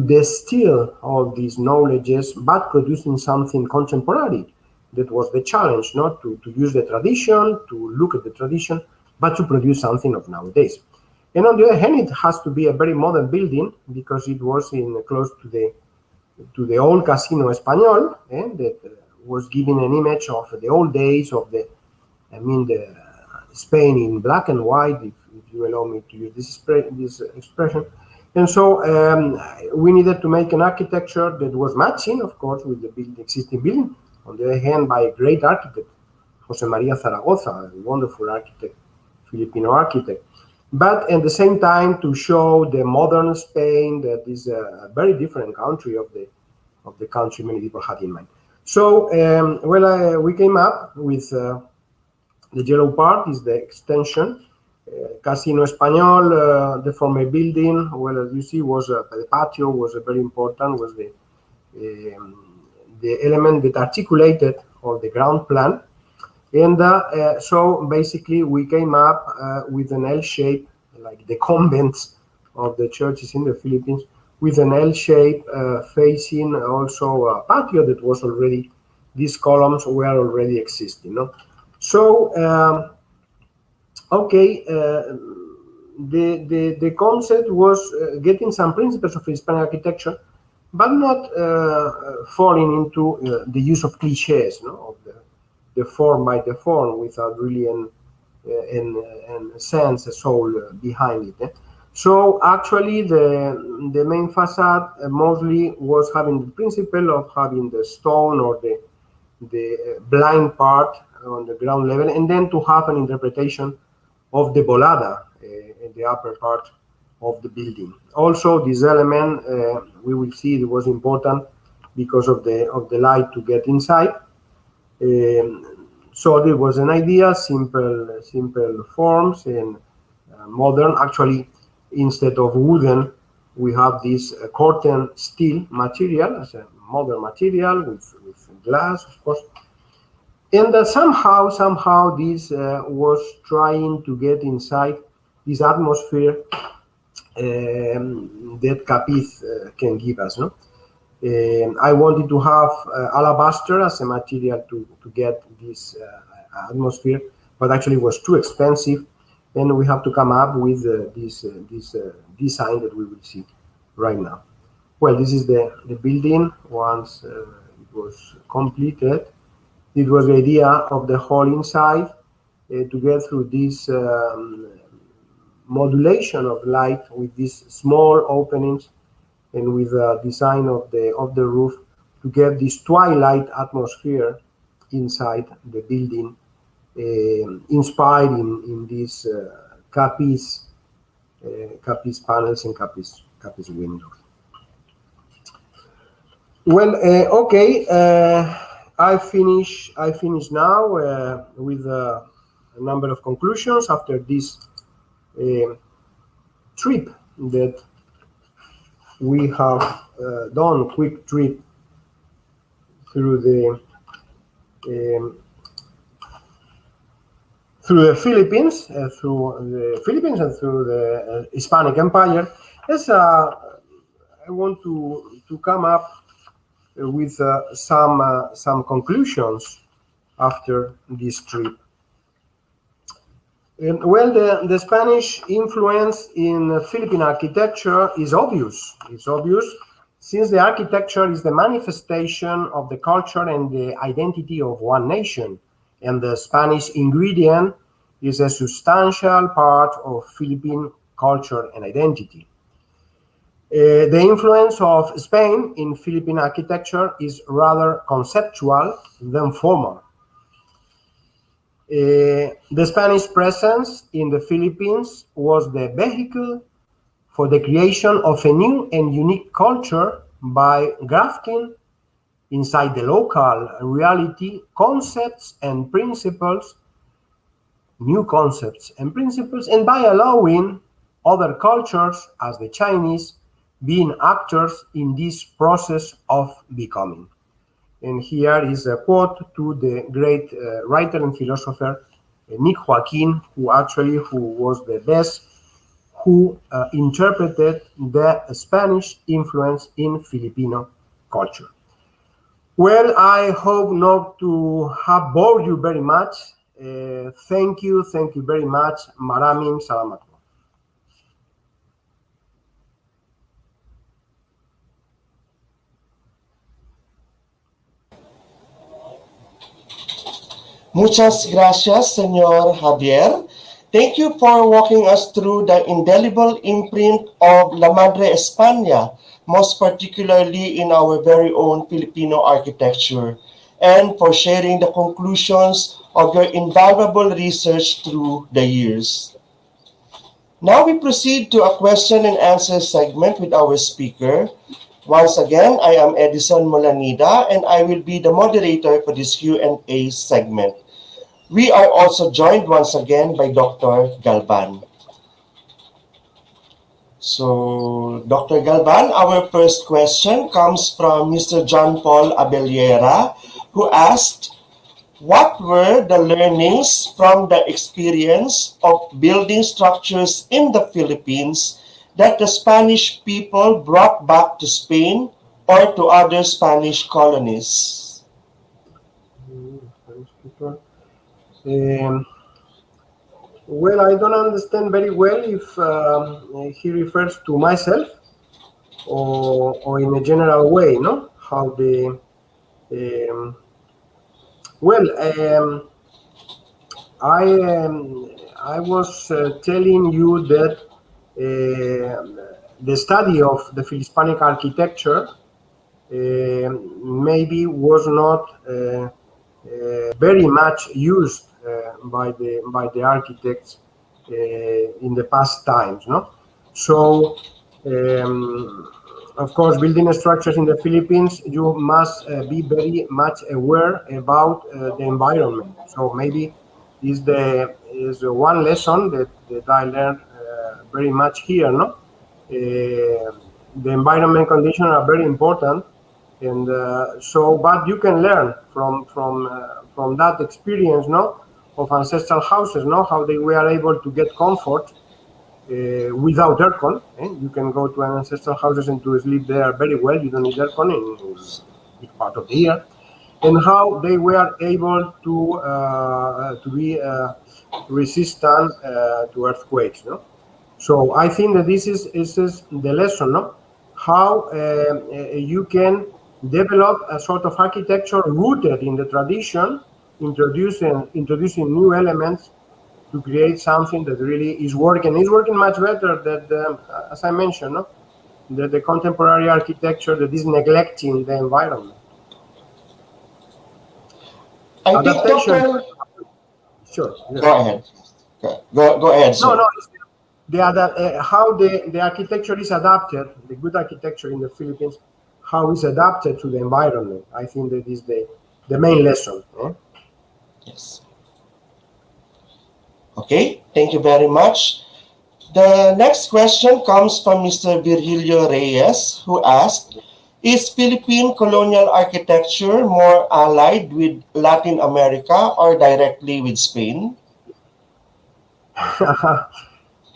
distill all these knowledges, but producing something contemporary. That was the challenge, not to use the tradition, to look at the tradition, but to produce something of nowadays. And on the other hand, it has to be a very modern building, because it was close to the old Casino Español, that was giving an image of the old days of the Spain in black and white, if you allow me to use this expression. And so we needed to make an architecture that was matching, of course, with the existing building. On the other hand, by a great architect, Jose Maria Zaragoza, a wonderful architect, Filipino architect. But at the same time, to show the modern Spain, that is a very different country of the country many people had in mind. So, we came up with the yellow part is the extension. Casino Español, the former building, well, as you see, was the patio was very important, was the element that articulated all the ground plan. And so basically we came up with an L shape, like the convents of the churches in the Philippines, with an L shape facing also a patio that was already, these columns were already existing. No? So, the concept was getting some principles of Hispanic architecture, but not falling into the use of cliches, no? Of the form by the form, without really a sense, a soul behind it. So actually, the main facade mostly was having the principle of having the stone or the blind part on the ground level, and then to have an interpretation of the volada in the upper part of the building. Also, this element we will see it was important because of the light to get inside. So there was an idea, simple forms, and modern. Actually, instead of wooden, we have this curtain steel material as a modern material with glass, of course. And somehow this was trying to get inside this atmosphere that Capiz can give us. No? I wanted to have alabaster as a material to get this atmosphere, but actually it was too expensive, and we have to come up with this design that we will see right now. Well, this is the building once it was completed. It was the idea of the whole inside to get through this modulation of light with these small openings and with the design of the roof to get this twilight atmosphere inside the building, inspired in these Capiz panels and Capiz windows. Well, okay, I finish now with a number of conclusions after this trip that we have done, quick trip through the Philippines, and through the Hispanic Empire. Yes, I want to come up with some conclusions after this trip. Well, the Spanish influence in Philippine architecture is obvious. It's obvious since the architecture is the manifestation of the culture and the identity of one nation, and the Spanish ingredient is a substantial part of Philippine culture and identity. The influence of Spain in Philippine architecture is rather conceptual than formal. The Spanish presence in the Philippines was the vehicle for the creation of a new and unique culture by grafting inside the local reality concepts and principles, new concepts and principles, and by allowing other cultures, as the Chinese, being actors in this process of becoming. And here is a quote to the great writer and philosopher Nick Joaquin, who was the best, who interpreted the Spanish influence in Filipino culture. Well, I hope not to have bored you very much. Thank you very much. Maraming salamat. Muchas gracias, Señor Javier. Thank you for walking us through the indelible imprint of La Madre España, most particularly in our very own Filipino architecture, and for sharing the conclusions of your invaluable research through the years. Now we proceed to a question and answer segment with our speaker. Once again, I am Edison Molanida, and I will be the moderator for this Q&A segment. We are also joined once again by Dr. Galvan. So, Dr. Galvan, our first question comes from Mr. John Paul Abellera, who asked, what were the learnings from the experience of building structures in the Philippines that the Spanish people brought back to Spain or to other Spanish colonies? Well, I don't understand very well if he refers to myself or in a general way, no? How the I was telling you that the study of the Fil-Hispanic architecture maybe was not very much used by the architects in the past times, no? So, of course, building structures in the Philippines, you must be very much aware about the environment. So maybe is one lesson that I learned very much here, no? The environment conditions are very important, and but you can learn from that experience, no, of ancestral houses, no, how they were able to get comfort without aircon. You can go to an ancestral houses and to sleep there very well. You don't need aircon in big part of the year. And how they were able to be resistant to earthquakes. No? So I think that this is the lesson, no? How you can develop a sort of architecture rooted in the tradition, introducing new elements to create something that really is working. It's working much better than, as I mentioned, no? The contemporary architecture that is neglecting the environment. I think, Doctor. Sure. Go ahead. Go ahead, sir. No. How the architecture is adapted, the good architecture in the Philippines, how it's adapted to the environment. I think that is the main lesson. Yes. Okay, thank you very much. The next question comes from Mr. Virgilio Reyes, who asked, is Philippine colonial architecture more allied with Latin America or directly with Spain?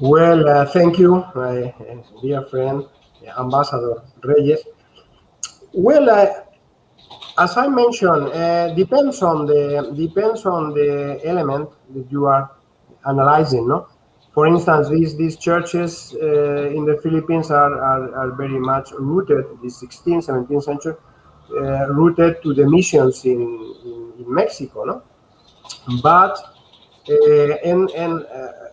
Well, thank you, my dear friend, Ambassador Reyes. Well, as I mentioned, depends on the element that you are analyzing. No, for instance, these churches in the Philippines are very much rooted, the 16th, 17th century, rooted to the missions in Mexico. No, but and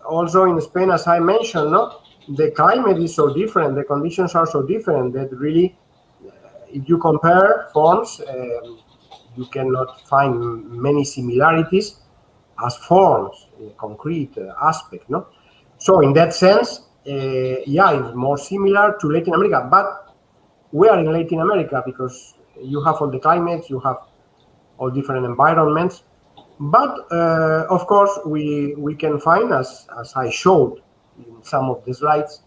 also in Spain, as I mentioned, no, the climate is so different, the conditions are so different that really, if you compare forms, you cannot find many similarities as forms, concrete aspect, no? So in that sense, it's more similar to Latin America, but we are in Latin America because you have all the climates, you have all different environments. But of course, we can find, as I showed in some of the slides,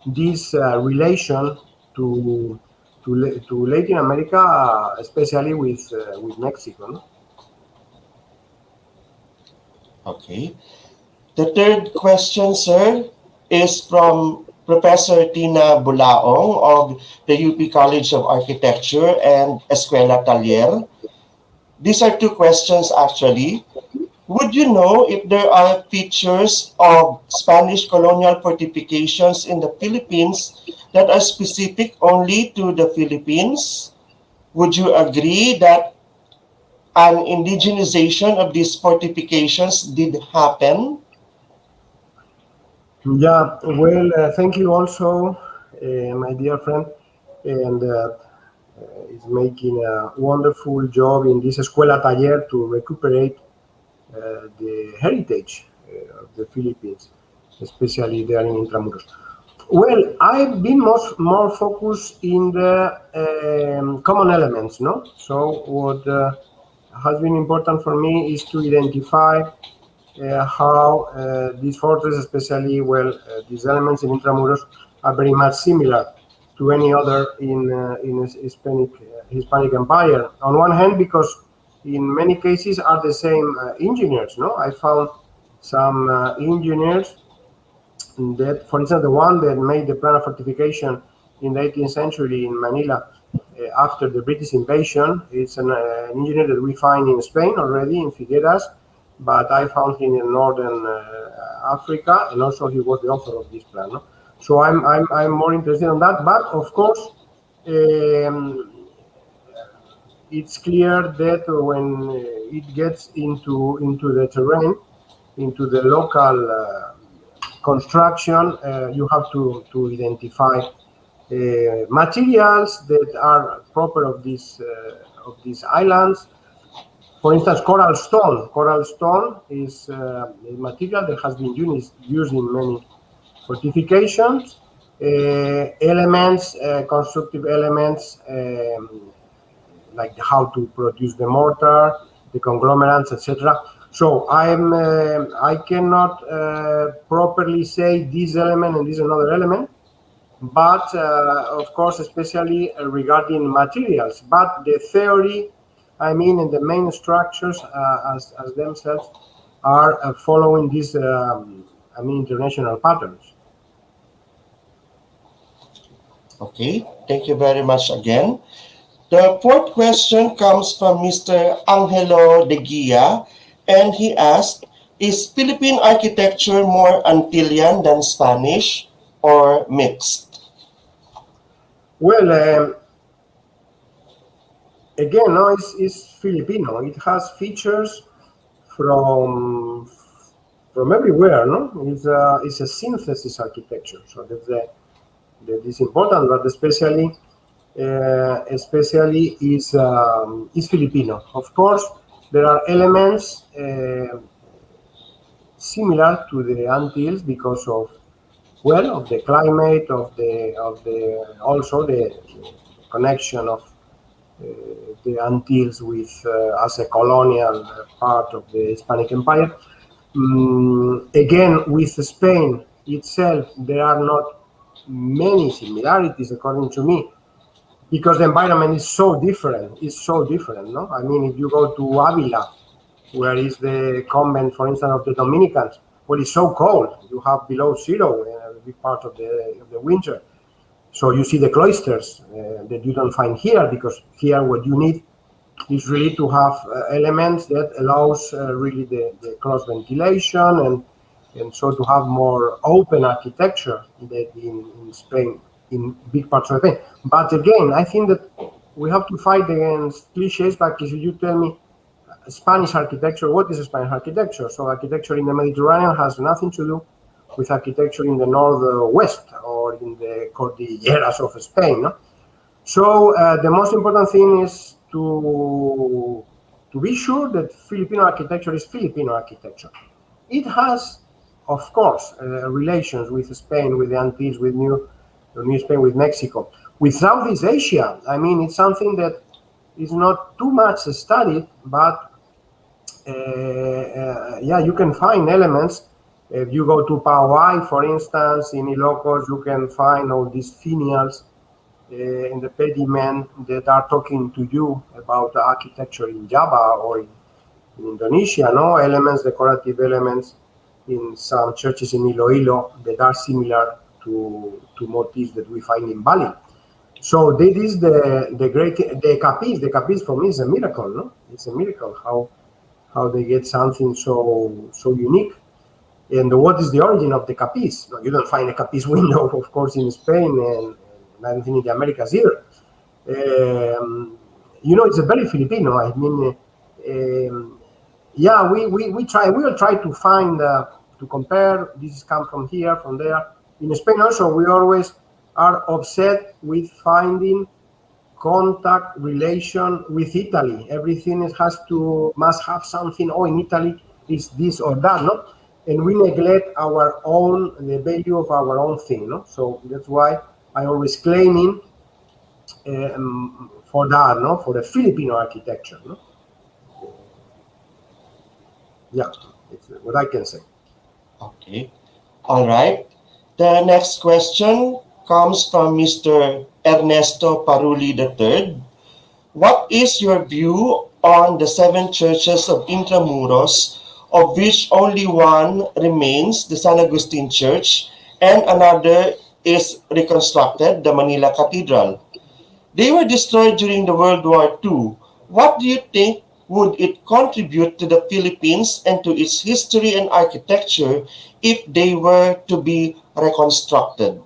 this relation to Latin America, especially with Mexico. No? Okay. The third question, sir, is from Professor Tina Bulaong of the UP College of Architecture and Escuela Taller. These are two questions, actually. Would you know if there are features of Spanish colonial fortifications in the Philippines that are specific only to the Philippines? Would you agree that an indigenization of these fortifications did happen? Yeah, well, thank you also, my dear friend, and is making a wonderful job in this Escuela Taller to recuperate the heritage of the Philippines, especially there in Intramuros. Well, I've been more focused in the common elements, no? So what has been important for me is to identify how these fortresses, especially, these elements in Intramuros are very much similar to any other in Hispanic Empire. On one hand, because in many cases are the same engineers. No, I found some engineers that, for instance, the one that made the plan of fortification in the 18th century in Manila after the British invasion. It's an engineer that we find in Spain already, in Figueras, but I found him in northern Africa, and also he was the author of this plan. No? So I'm more interested in that. But of course, it's clear that when it gets into the terrain, into the local construction, you have to identify materials that are proper of these islands. For instance, coral stone. Coral stone is a material that has been used in many fortifications. Elements, constructive elements, like how to produce the mortar, the conglomerates, etc. So I cannot properly say this element and this another element, but of course, especially regarding materials. But the theory, I mean, and the main structures as themselves are following these, international patterns. Okay, thank you very much again. The fourth question comes from Mr. Angelo de Guia, and he asked, is Philippine architecture more Antillean than Spanish or mixed? Well, again, no, it's Filipino. It has features from everywhere. No, it's a synthesis architecture. So that is important, but especially is Filipino. Of course, there are elements similar to the Antilles because of the climate, of the also the connection of the Antilles with as a colonial part of the Hispanic Empire. Again, with Spain itself, there are not many similarities, according to me, because the environment is so different. It's so different, no? I mean, if you go to Avila, where is the convent, for instance, of the Dominicans, well, it's so cold. You have below zero in a big part of the winter. So you see the cloisters that you don't find here, because here what you need is really to have elements that allows really the cross ventilation and so to have more open architecture that in Spain, in big parts of Spain. But again, I think that we have to fight against cliches, because if you tell me Spanish architecture, what is Spanish architecture? So architecture in the Mediterranean has nothing to do with architecture in the northwest or in the Cordilleras of Spain. No? So the most important thing is to be sure that Filipino architecture is Filipino architecture. It has, of course, relations with Spain, with the Antilles, with New Spain, with Mexico. With Southeast Asia, I mean, it's something that is not too much studied, but yeah, you can find elements. If you go to Pauay, for instance, in Ilocos, you can find all these finials in the pediment that are talking to you about the architecture in Java or in Indonesia, no? Elements, decorative elements in some churches in Iloilo that are similar to motifs that we find in Bali. So this is the great, the capis. The capis for me is a miracle, no? It's a miracle how they get something so unique. And what is the origin of the capis? No, you don't find a capis window, of course, in Spain, and I don't think in the Americas either. You know, it's a very Filipino. I mean, yeah, we will try to find to compare. This come from here, from there. In Spain also, we always are obsessed with finding contact relation with Italy. Everything must have something. Oh, in Italy is this or that, no? And we neglect our own, the value of our own thing, no? So that's why I always claiming for that, no? For the Filipino architecture, no? Yeah, it's what I can say. Okay. All right. The next question comes from Mr. Ernesto Paruli III. What is your view on the 7 churches of Intramuros, of which only one remains, the San Agustin Church, and another is reconstructed, the Manila Cathedral? They were destroyed during the World War II. What do you think would it contribute to the Philippines and to its history and architecture if they were to be reconstructed?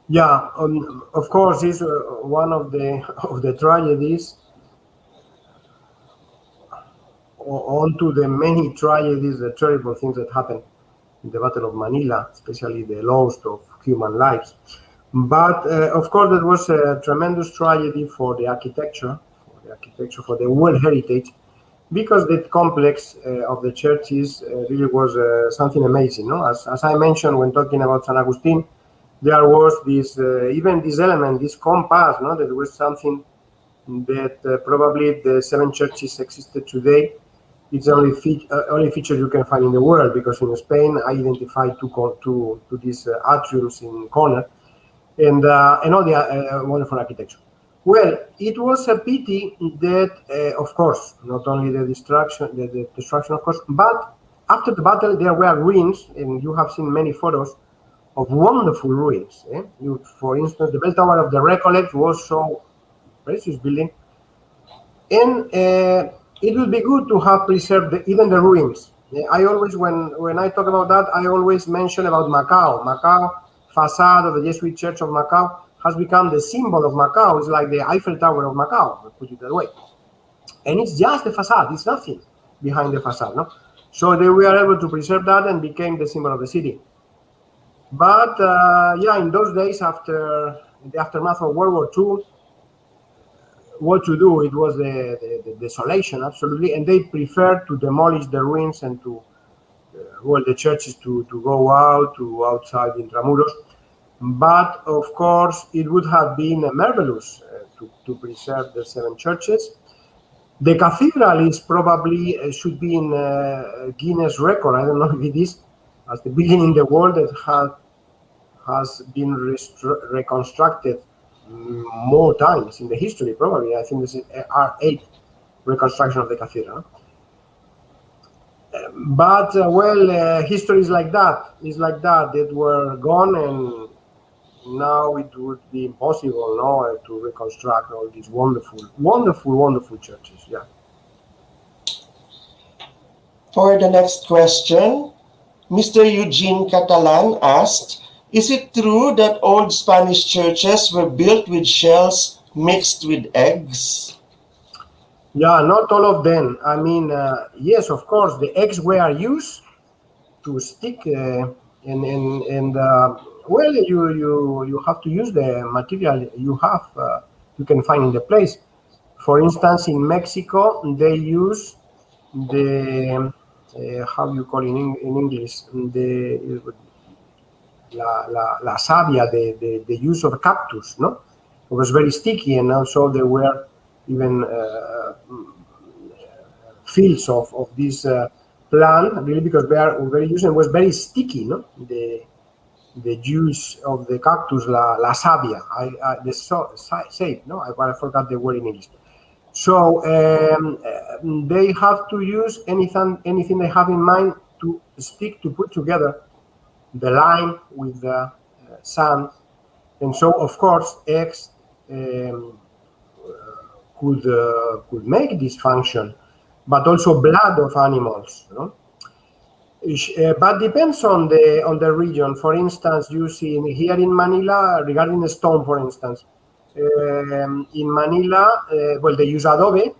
Yeah, of course, it's one of the tragedies. Onto the many tragedies, the terrible things that happened in the Battle of Manila, especially the loss of human lives. But of course, that was a tremendous tragedy for the architecture, for the World Heritage, because the complex of the churches really was something amazing. No, as I mentioned when talking about San Agustin, there was this even this element, this compass. No, that was something that probably the 7 churches existed today. It's the only feature you can find in the world, because in Spain I identified two these atriums in corner, and all the wonderful architecture. Well, it was a pity that, of course, not only the destruction, of course, but after the battle there were ruins, and you have seen many photos of wonderful ruins. For instance, the bell tower of the Recollect was so precious building, and it would be good to have preserved even the ruins. I always, when I talk about that, I always mention about Macau. Macau facade of the Jesuit Church of Macau has become the symbol of Macau. It's like the Eiffel Tower of Macau, to put it that way. And it's just the facade. It's nothing behind the facade, no? So they were able to preserve that and became the symbol of the city. But yeah, in those days, after the aftermath of World War II, what to do? It was the desolation, absolutely, and they preferred to demolish the ruins and to the churches to go outside Intramuros. But of course, it would have been marvelous to preserve the 7 churches. The cathedral is probably should be in Guinness record. I don't know if it is, as the building in the world that has been reconstructed more times in the history, probably. I think this are 8 reconstruction of the cathedral. But history is like that. It's like that. They were gone, and now it would be impossible now to reconstruct all these wonderful churches. Yeah. For the next question, Mr. Eugene Catalan asked, is it true that old Spanish churches were built with shells mixed with eggs? Yeah, not all of them. I mean, yes, of course, the eggs were used to stick, well, you have to use the material you can find in the place. For instance, in Mexico, they use the how you call it in English, la savia, the use of cactus, no? It was very sticky, and also there were even fields of this plant, really, because they are very used, and was very sticky, no? The juice of the cactus, la savia, I forgot the word in English. So they have to use anything they have in mind to stick, to put together the lime with the sand, and so of course eggs could make this function, but also blood of animals, you know? But depends on the region. For instance, you see here in Manila, regarding the stone, for instance, in Manila, they use adobe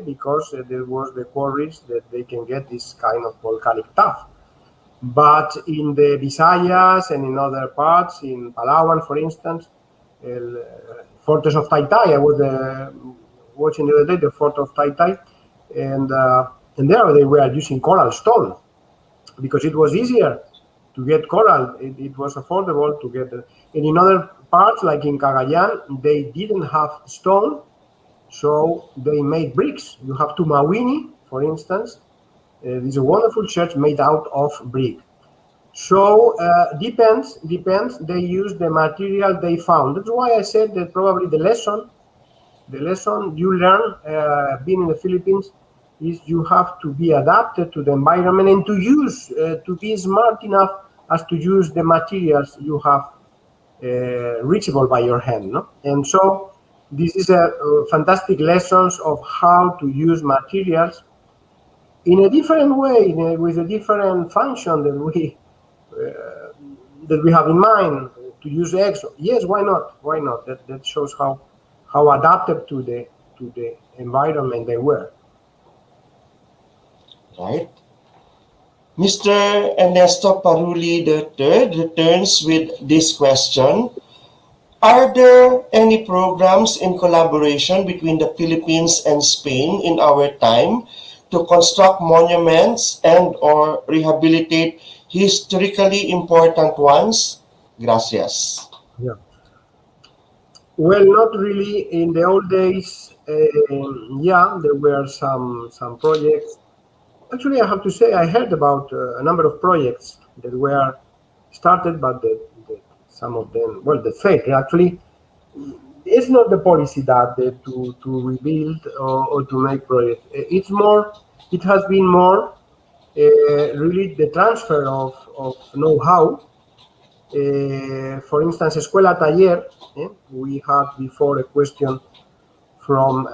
because there was the quarries that they can get this kind of volcanic tuff. But in the Visayas and in other parts, in Palawan, for instance, Fortress of Taytay, I was watching the other day the Fort of Taytay, and there they were using coral stone because it was easier to get coral. It was affordable to get it. And in other parts, like in Cagayan, they didn't have stone, so they made bricks. You have Tumawini, for instance. This is a wonderful church made out of brick. So depends. They use the material they found. That's why I said that probably the lesson you learn being in the Philippines is you have to be adapted to the environment and to be smart enough as to use the materials you have reachable by your hand. No? And so this is a fantastic lessons of how to use materials in a different way, with a different function that we have in mind. To use eggs, yes, why not? Why not? That shows how adapted to the environment they were. Right. Mr. Ernesto Paruli III returns with this question. Are there any programs in collaboration between the Philippines and Spain in our time to construct monuments and or rehabilitate historically important ones? Gracias. Yeah. Well, not really. In the old days, there were some projects. Actually, I have to say I heard about a number of projects that were started, but some of them, the fake actually, it's not the policy that to rebuild or to make projects. It has been more really the transfer of know-how For instance, Escuela Taller, we had before a question from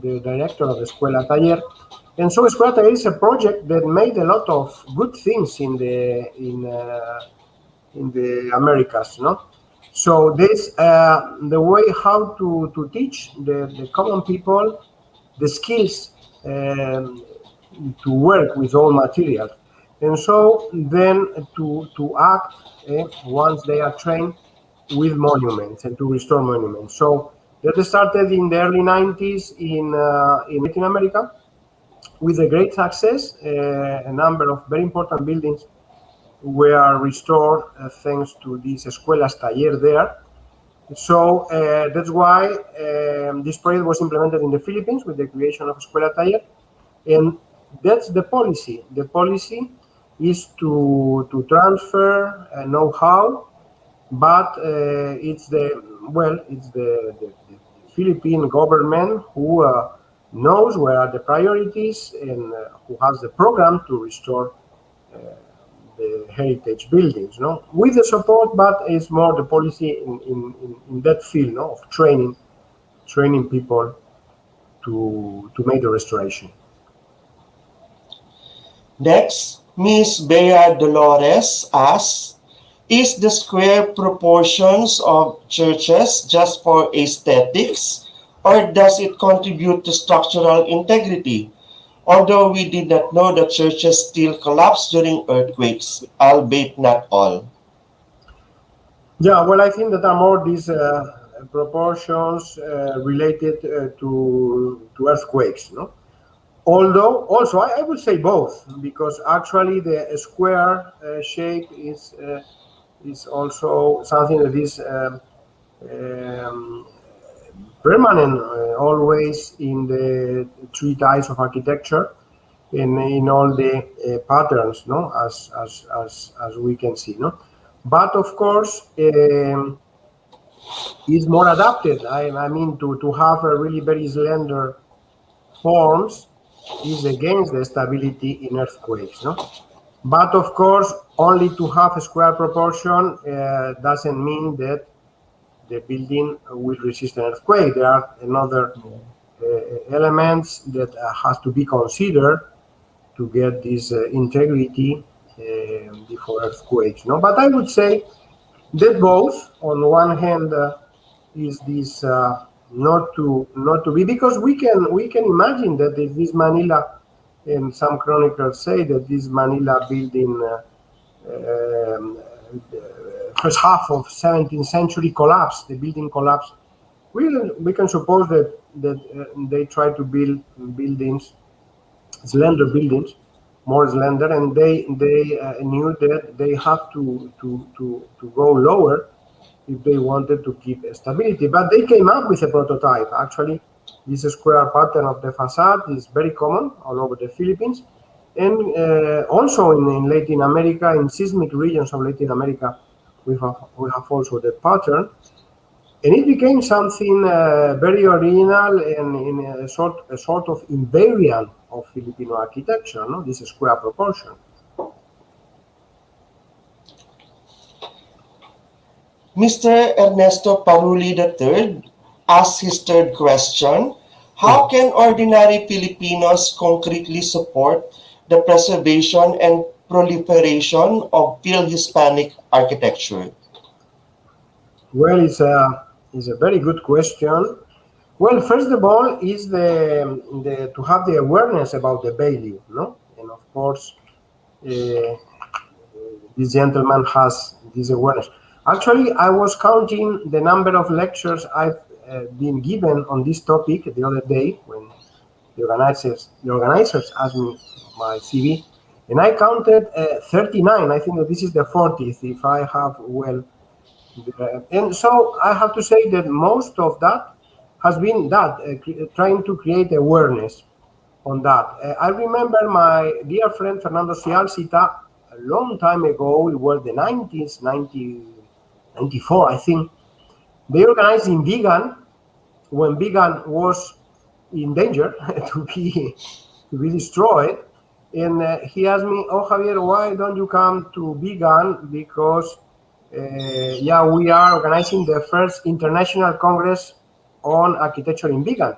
the director of Escuela Taller. And so Escuela Taller is a project that made a lot of good things in the Americas, no? So this the way how to teach the common people the skills to work with all materials, and so then to act once they are trained with monuments and to restore monuments. So that started in the early 90s in Latin America with a great success. A number of very important buildings were restored thanks to this Escuelas Taller there. So that's why this project was implemented in the Philippines with the creation of Escuela Taller, and that's the policy. The policy is to transfer know-how, but it's the Philippine government who knows where are the priorities and who has the program to restore the heritage buildings, no, with the support, but it's more the policy in that field, no, of training people to make the restoration. Next, Ms. Bea Dolores asks, is the square proportions of churches just for aesthetics, or does it contribute to structural integrity? Although we did not know that churches still collapse during earthquakes, albeit not all. Yeah, well, I think that are more these proportions related to earthquakes, no? Although, also, I would say both, because actually the square shape is also something that is permanent always in the three types of architecture, in all the patterns, no, as we can see, no. But of course, is more adapted. I mean, to have a really very slender forms is against the stability in earthquakes, no. But of course, only to have a square proportion doesn't mean that the building will resist an earthquake. There are another elements that has to be considered to get this integrity before earthquakes. No, but I would say that both. On one hand, is this not to be, because we can imagine that if this Manila, and some chroniclers say that this Manila building first half of 17th century collapsed, the building collapsed. We can suppose that they try to build buildings, slender buildings, more slender, and they knew that they have to go lower if they wanted to keep stability. But they came up with a prototype. Actually, this square pattern of the facade is very common all over the Philippines, and also in Latin America, in seismic regions of Latin America, we have also that pattern, and it became something very original and in a sort of invariant of Filipino architecture, no? This square proportion. Mr. Ernesto Paruli III asks his third question. How can ordinary Filipinos concretely support the preservation and proliferation of Fil-Hispanic architecture? Well, it's a very good question. Well, first of all, is the to have the awareness about the value, no? And of course, this gentleman has this awareness. Actually, I was counting the number of lectures I've been given on this topic the other day when the organizers asked me my CV, and I counted 39. I think that this is the 40th, if I have well. And so I have to say that most of that has been trying to create awareness on that. I remember my dear friend Fernando Cialcita a long time ago, it was the 90s, 94, I think. They organized in Vigan, when Vigan was in danger to be destroyed. And he asked me, "Oh, Javier, why don't you come to Vigan? Because Yeah, we are organizing the first International Congress on Architecture in Vegan.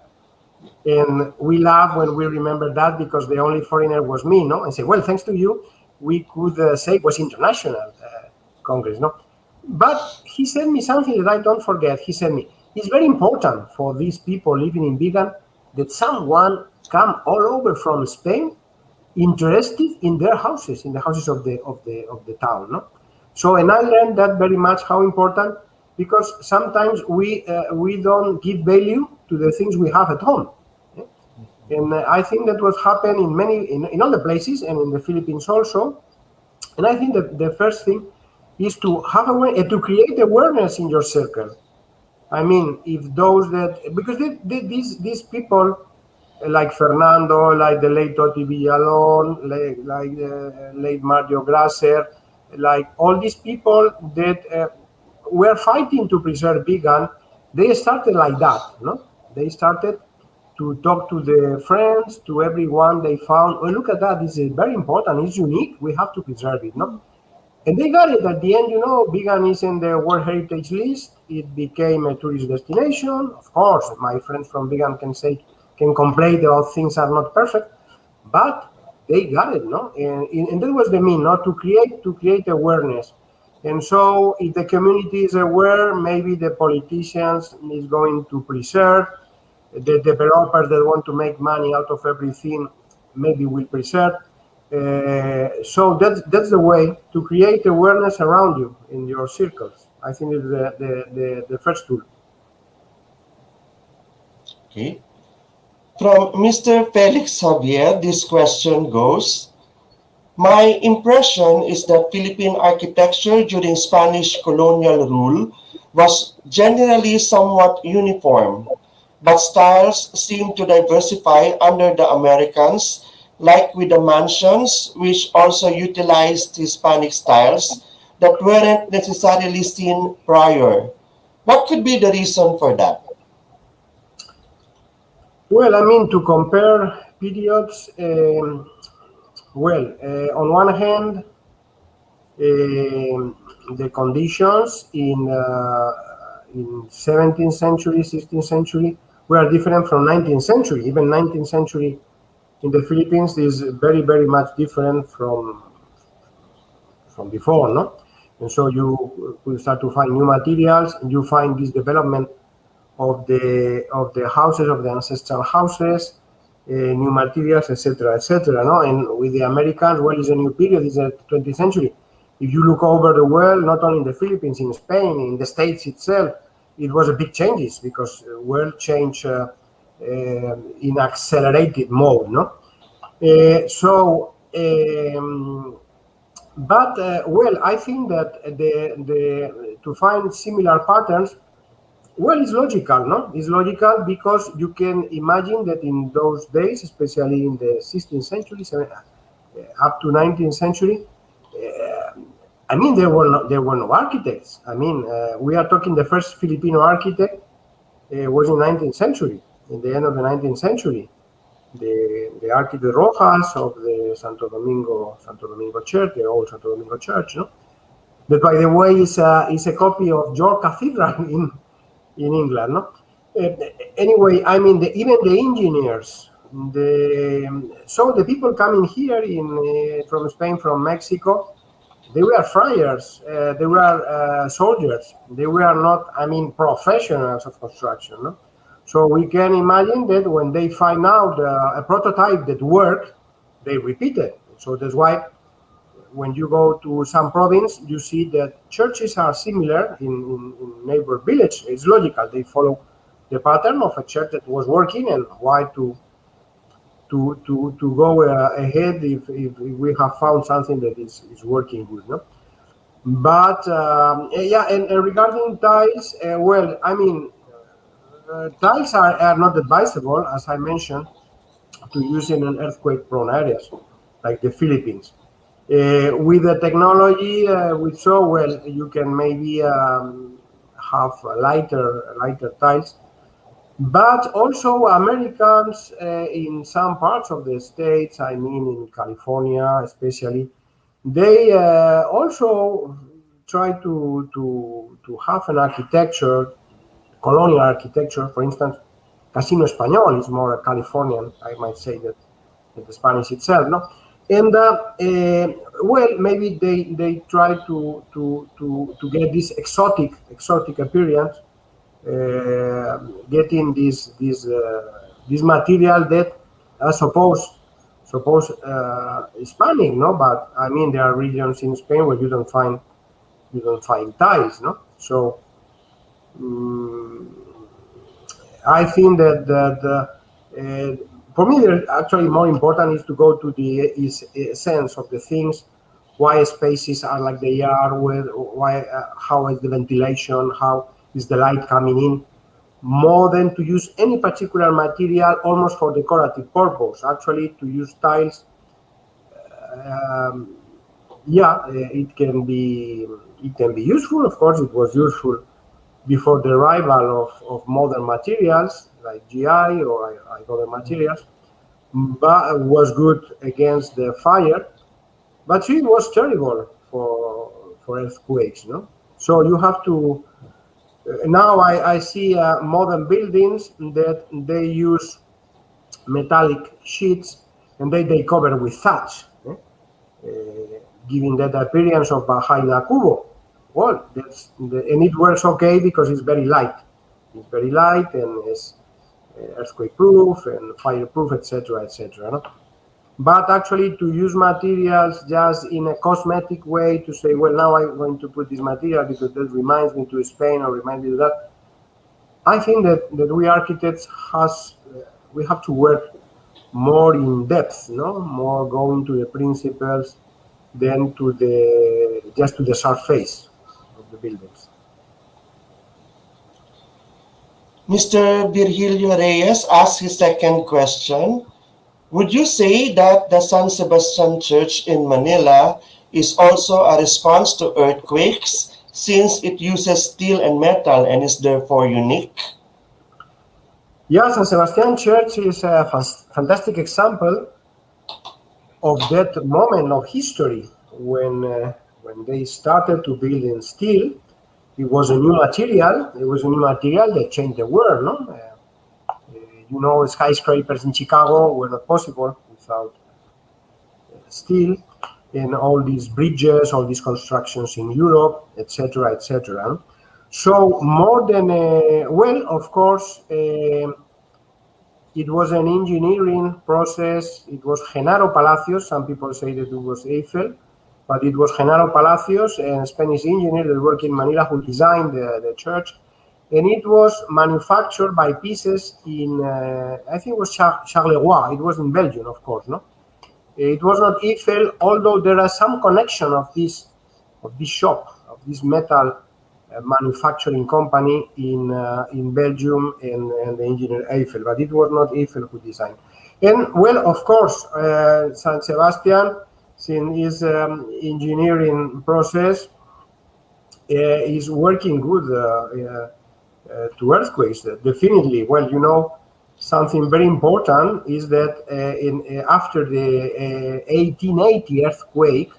And we laugh when we remember that because the only foreigner was me, no? And say, well, thanks to you, we could say it was international Congress, no? But he said me something that I don't forget. He said me, it's very important for these people living in Vegan that someone come all over from Spain interested in their houses, in the houses of the town, no? So, and I learned that very much how important, because sometimes we don't give value to the things we have at home. And I think that was happening in all the places and in the Philippines also. And I think that the first thing is to have to create awareness in your circle. I mean, if those that, because these people like Fernando, like the late Toti Villalon, like the late Mario Grasser, like all these people that were fighting to preserve vegan, they started like that, no? They started to talk to their friends, to everyone they found. Oh, look at that! This is very important. It's unique. We have to preserve it, no? And they got it at the end. You know, vegan is in the World Heritage List. It became a tourist destination. Of course, my friends from vegan can complain that things are not perfect, but they got it, no? And that was the mean, no? To create awareness. And so, if the community is aware, maybe the politicians is going to preserve. The developers that want to make money out of everything maybe will preserve. So that's the way to create awareness around you in your circles. I think it's the first tool. Okay. From Mr. Felix Javier, this question goes, my impression is that Philippine architecture during Spanish colonial rule was generally somewhat uniform, but styles seem to diversify under the Americans, like with the mansions, which also utilized Hispanic styles that weren't necessarily seen prior. What could be the reason for that? Well, I mean, to compare periods, on one hand, the conditions in 17th century, 16th century were different from 19th century. Even 19th century in the Philippines is very, very much different from before, no? And so you will start to find new materials, and you find this development of the houses, of the ancestral houses, new materials, etc., etc. No, and with the Americans, well, it's a new period. It's the 20th century. If you look over the world, not only in the Philippines, in Spain, in the States itself, it was a big changes because the world changed in accelerated mode. No, well, I think that to find similar patterns. Well, it's logical, no? It's logical because you can imagine that in those days, especially in the 16th century, up to 19th century, I mean, there were no architects. I mean, we are talking the first Filipino architect was in 19th century, in the end of the 19th century. The architect Rojas of the Santo Domingo Church, the old Santo Domingo Church, no? That, by the way, is a copy of York Cathedral in England, no? Anyway, I mean, even the engineers, so the people coming here from Spain, from Mexico, they were friars, they were soldiers, they were not, I mean, professionals of construction, no? So we can imagine that when they find out a prototype that worked, they repeat it. So that's why when you go to some province, you see that churches are similar in neighbor village. It's logical. They follow the pattern of a church that was working, and why to go ahead if we have found something that is working good, no? But yeah, and regarding tiles, well, I mean, tiles are not advisable, as I mentioned, to use in an earthquake-prone areas like the Philippines. With the technology, with so well, you can maybe have lighter tiles. But also Americans in some parts of the States, I mean in California especially, they also try to have an architecture, colonial architecture, for instance. Casino Español is more Californian, I might say, that the Spanish itself, no? And well, maybe they try to get this exotic appearance, getting this material that suppose Hispanic, no? But I mean, there are regions in Spain where you don't find tiles, no? So I think that for me, actually more important is to go to the essence of the things, why spaces are like they are, how is the ventilation, how is the light coming in, more than to use any particular material almost for decorative purpose. Actually, to use tiles, it can be useful. Of course, it was useful before the arrival of modern materials like GI or like other materials, but it was good against the fire, but it was terrible for earthquakes, no? So you have to, now I see modern buildings that they use metallic sheets and they cover with thatch, giving that appearance of Bajaina Cubo. Well, and it works okay because it's very light. It's very light and it's earthquake-proof and fire-proof, etc., etc. No? But actually, to use materials just in a cosmetic way, to say, well, now I'm going to put this material because that reminds me to Spain or reminds me of that. I think that we architects we have to work more in depth, no, more going to the principles than just to the surface of the buildings. Mr. Virgilio Reyes asked his second question. Would you say that the San Sebastian Church in Manila is also a response to earthquakes since it uses steel and metal and is therefore unique? Yeah, San Sebastian Church is a fantastic example of that moment of history when they started to build in steel. It was a new material. It was a new material that changed the world, no? Skyscrapers in Chicago were not possible without steel, and all these bridges, all these constructions in Europe, etc., etc. So more than of course, it was an engineering process. It was Genaro Palacios. Some people say that it was Eiffel, but it was Genaro Palacios, a Spanish engineer that worked in Manila, who designed the church. And it was manufactured by pieces in, I think it was Charleroi. It was in Belgium, of course, no? It was not Eiffel, although there is some connection of this shop, of this metal manufacturing company in Belgium and the engineer Eiffel, but it was not Eiffel who designed. And well, of course, San Sebastian, since his engineering process is working good to earthquakes, definitely. Well, something very important is that after the 1880 earthquake,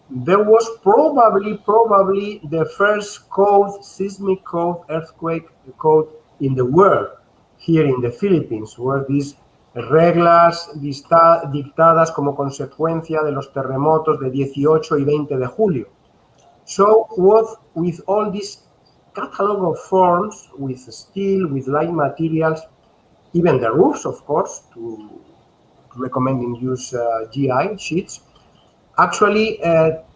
there was probably the first seismic code, earthquake code in the world, here in the Philippines, where these reglas dictadas como consecuencia de los terremotos de 18 y 20 de julio. So with all this catalog of forms, with steel, with light materials, even the roofs, of course, to recommending use GI sheets, actually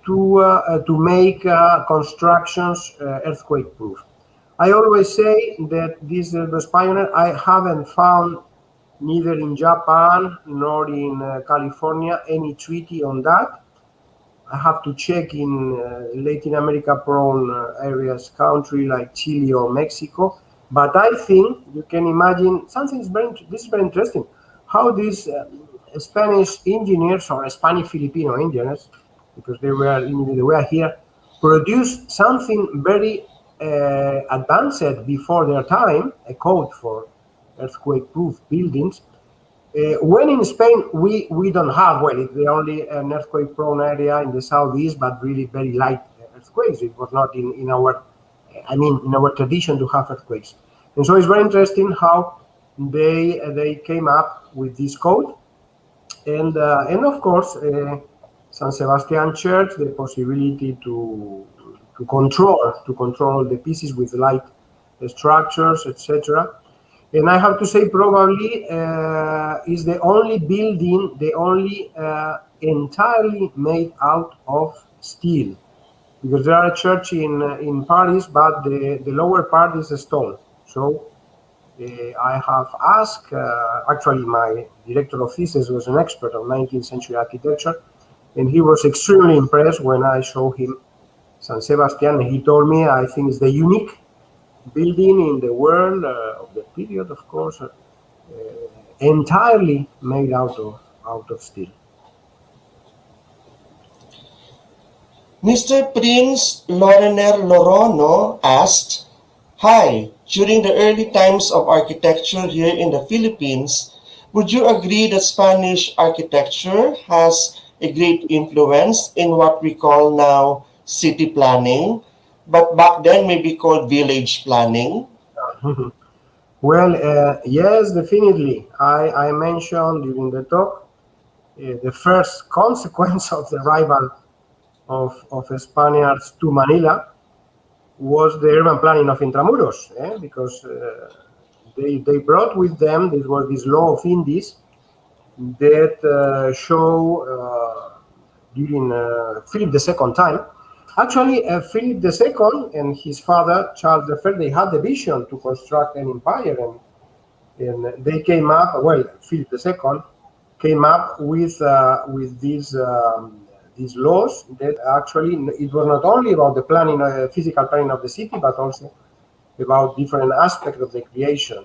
to make constructions earthquake-proof. I always say that this is pioneer. I haven't found neither in Japan nor in California any treaty on that. I have to check in Latin America-prone areas, country like Chile or Mexico. But I think you can imagine something this is very interesting. How these Spanish engineers or Spanish-Filipino engineers, because they were here, produced something very advanced before their time, a code for earthquake-proof buildings. When in Spain, we don't have, well, it's the only an earthquake-prone area in the southeast, but really very light earthquakes. It was not in our, in our tradition to have earthquakes. And so it's very interesting how they came up with this code. And of course, San Sebastian Church, the possibility to control the pieces with light structures, etc. And I have to say, probably is the only building, entirely made out of steel, because there are a church in Paris, but the lower part is a stone. So I have asked, actually my director of thesis was an expert of 19th century architecture, and he was extremely impressed when I showed him San Sebastian, and he told me, I think it's the unique building in the world of the period, of course, entirely made out of steel. Mr. Prince Loriner Lorono asked, "Hi, during the early times of architecture here in the Philippines, would you agree that Spanish architecture has a great influence in what we call now city planning, but back then may be called village planning?" Well, yes, definitely. I mentioned during the talk the first consequence of the arrival of Spaniards to Manila was the urban planning of Intramuros, because they brought with them, this was this law of Indies that show during Philip II time. Actually, Philip II and his father, Charles I, they had the vision to construct an empire, and they came up, well, Philip II came up with these laws that actually, it was not only about the planning, physical planning of the city, but also about different aspects of the creation.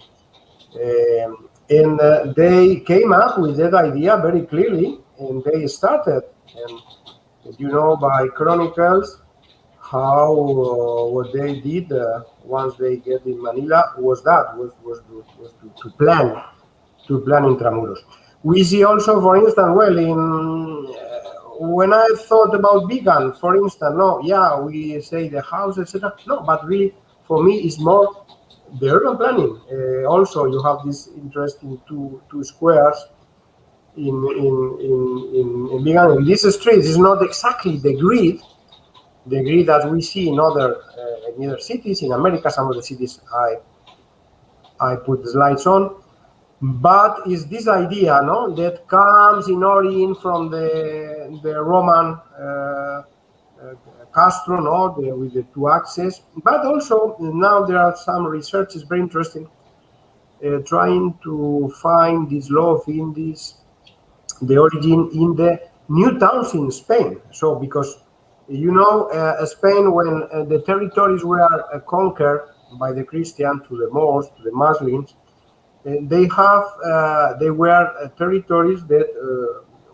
And they came up with that idea very clearly, and they started, and you know by chronicles how what they did once they get in Manila was to plan Intramuros. We see also, for instance, well, when I thought about vegan, for instance, we say the house, etc. No, but really, for me, it's more the urban planning. Also, you have this interesting two squares in vegan. In this street is not exactly the grid that we see in other cities in America. Some of the cities I put the slides on. But is this idea, that comes in origin from the Roman Castro, with the two axes. But also now there are some researches very interesting, trying to find this law of Indies, the origin in the new towns in Spain. So because Spain, when the territories were conquered by the Christians to the Moors, to the Muslims, they were territories that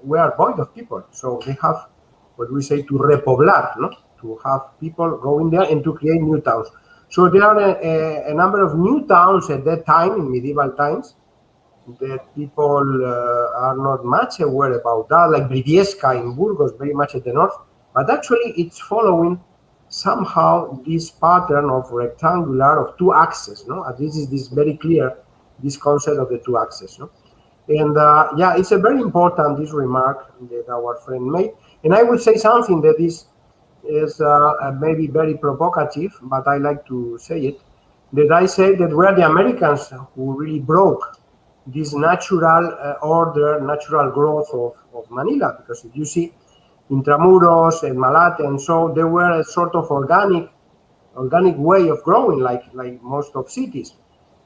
were void of people. So they have what we say to repoblar, to have people going there and to create new towns. So there are a number of new towns at that time, in medieval times, that people are not much aware about that, like Briviesca in Burgos, very much at the north. But actually, it's following somehow this pattern of rectangular, of two axes. This is this very clear, this concept of the two axes. And it's a very important, this remark that our friend made. And I would say something that is maybe very provocative, but I like to say it, that I say that we're the Americans who really broke this natural order, natural growth of Manila, because if you see Intramuros and Malate, and so they were a sort of organic way of growing, like most of cities.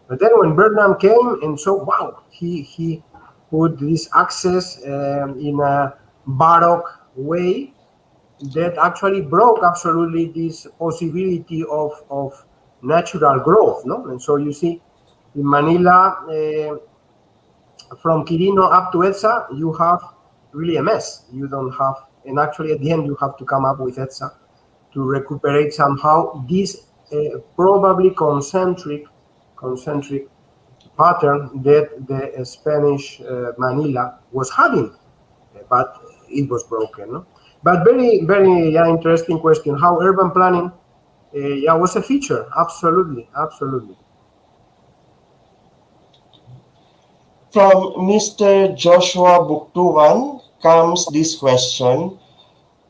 But then when Burnham came, and so he put this access in a Baroque way that actually broke absolutely this possibility of natural growth, And so you see in Manila, from Quirino up to Edsa, you have really a mess. You don't have, and actually at the end you have to come up with Edsa to recuperate somehow this probably concentric pattern that the Spanish Manila was having, but it was broken. But very, very interesting question. How urban planning was a feature. Absolutely, absolutely. From Mr. Joshua Buktuan comes this question: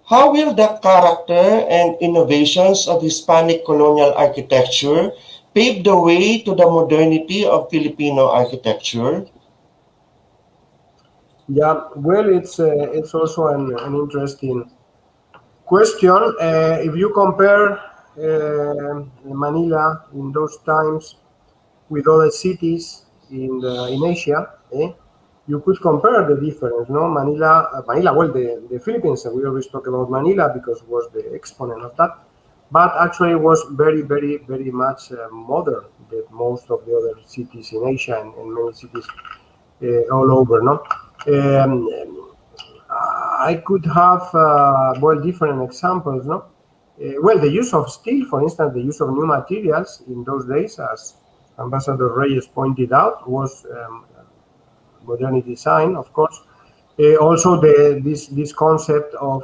how will the character and innovations of Hispanic colonial architecture pave the way to the modernity of Filipino architecture? Yeah, well, it's also an interesting question. If you compare Manila in those times with other cities in Asia, you could compare the difference. No, Manila. Well, the Philippines. We always talk about Manila because it was the exponent of that, but actually it was very, very, very much modern than most of the other cities in Asia and many cities all over. No. Um, I could have different examples. No, well, the use of steel, for instance, the use of new materials in those days, as Ambassador Reyes pointed out, was modernity design, of course. Also, this concept of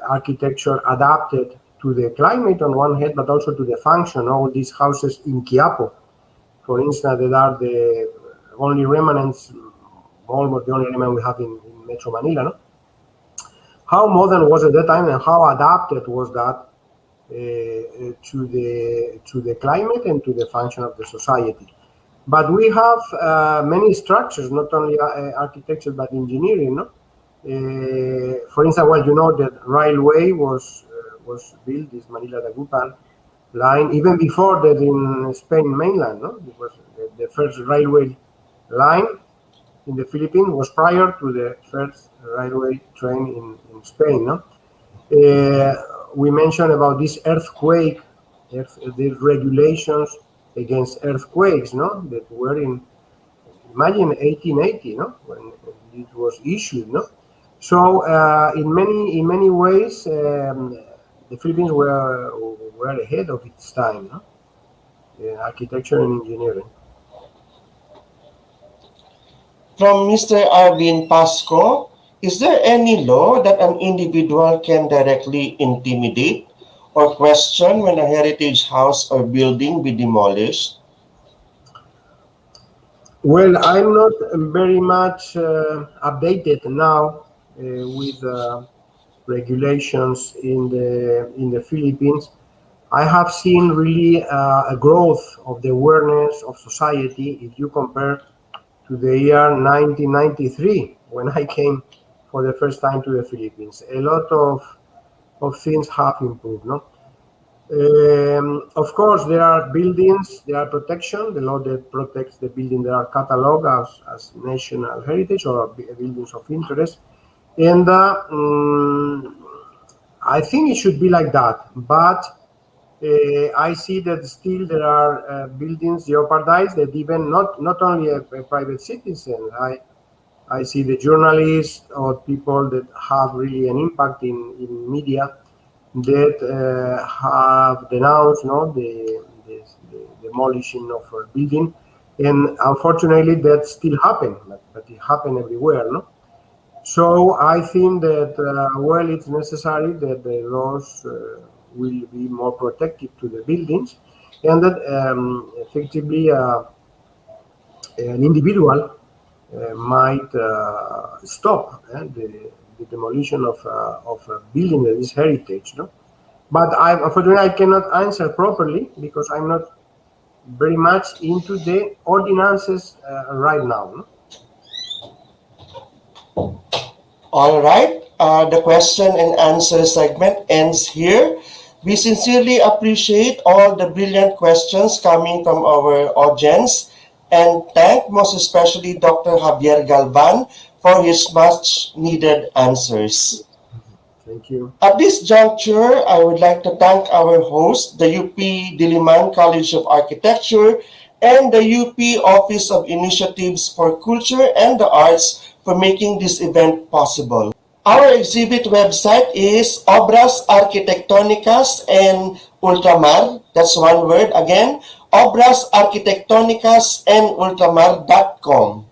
architecture adapted to the climate on one hand, but also to the function. All these houses in Quiapo, for instance, that are the only remnants, almost the only remnant we have in Metro Manila. No? How modern was it at that time, and how adapted was that to the climate and to the function of the society? But we have many structures, not only architecture but engineering. No? For instance, well, you know that railway was built, this Manila-Dagupan line, even before that in Spain mainland. No? It was the first railway line in the Philippines was prior to the first railway train in Spain. No? We mentioned about this earthquake, the regulations against earthquakes, no, that were imagine 1880, no, when it was issued, no. So in many ways, the Philippines were ahead of its time, no, in architecture and engineering. From Mr. Arvin Pasco, is there any law that an individual can directly intimidate or question when a heritage house or building be demolished? Well, I'm not very much updated now with regulations in the Philippines. I have seen really a growth of the awareness of society if you compare to the year 1993 when I came for the first time to the Philippines. A lot of things have improved. No? Of course, there are buildings, there are protection, the law that protects the building that are cataloged as national heritage or buildings of interest. And I think it should be like that. But I see that still there are buildings jeopardized that even not only a private citizen. I see the journalists or people that have really an impact in media that have denounced, no, the demolishing of a building, and unfortunately that still happen, but it happen everywhere, no. So I think that well, it's necessary that the laws will be more protective to the buildings, and that effectively an individual might stop the demolition of a building that is heritage, no? But unfortunately I cannot answer properly because I'm not very much into the ordinances right now. No? All right, the question and answer segment ends here. We sincerely appreciate all the brilliant questions coming from our audience and thank most especially Dr. Javier Galvan for his much needed answers. Thank you. At this juncture, I would like to thank our host, the UP Diliman College of Architecture and the UP Office of Initiatives for Culture and the Arts for making this event possible. Our exhibit website is Obras Arquitectónicas en Ultramar. That's one word again, Obras Arquitectónicas en Ultramar.com.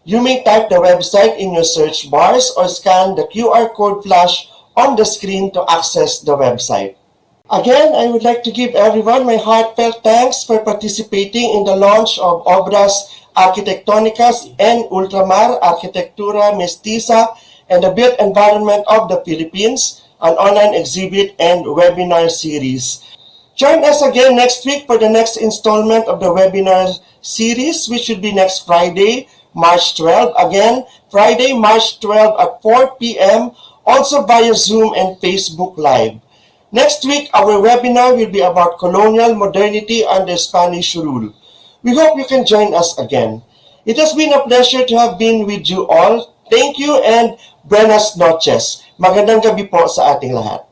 You may type the website in your search bars or scan the QR code flash on the screen to access the website. Again, I would like to give everyone my heartfelt thanks for participating in the launch of OBRAS Arquitectonicas en Ultramar, Arquitectura Mestiza, and the Built Environment of the Philippines, an online exhibit and webinar series. Join us again next week for the next installment of the webinar series, which will be next Friday, March 12. Again, Friday, March 12 at 4 p.m., also via Zoom and Facebook Live. Next week, our webinar will be about colonial modernity under Spanish rule. We hope you can join us again. It has been a pleasure to have been with you all. Thank you and buenas noches. Magandang gabi po sa ating lahat.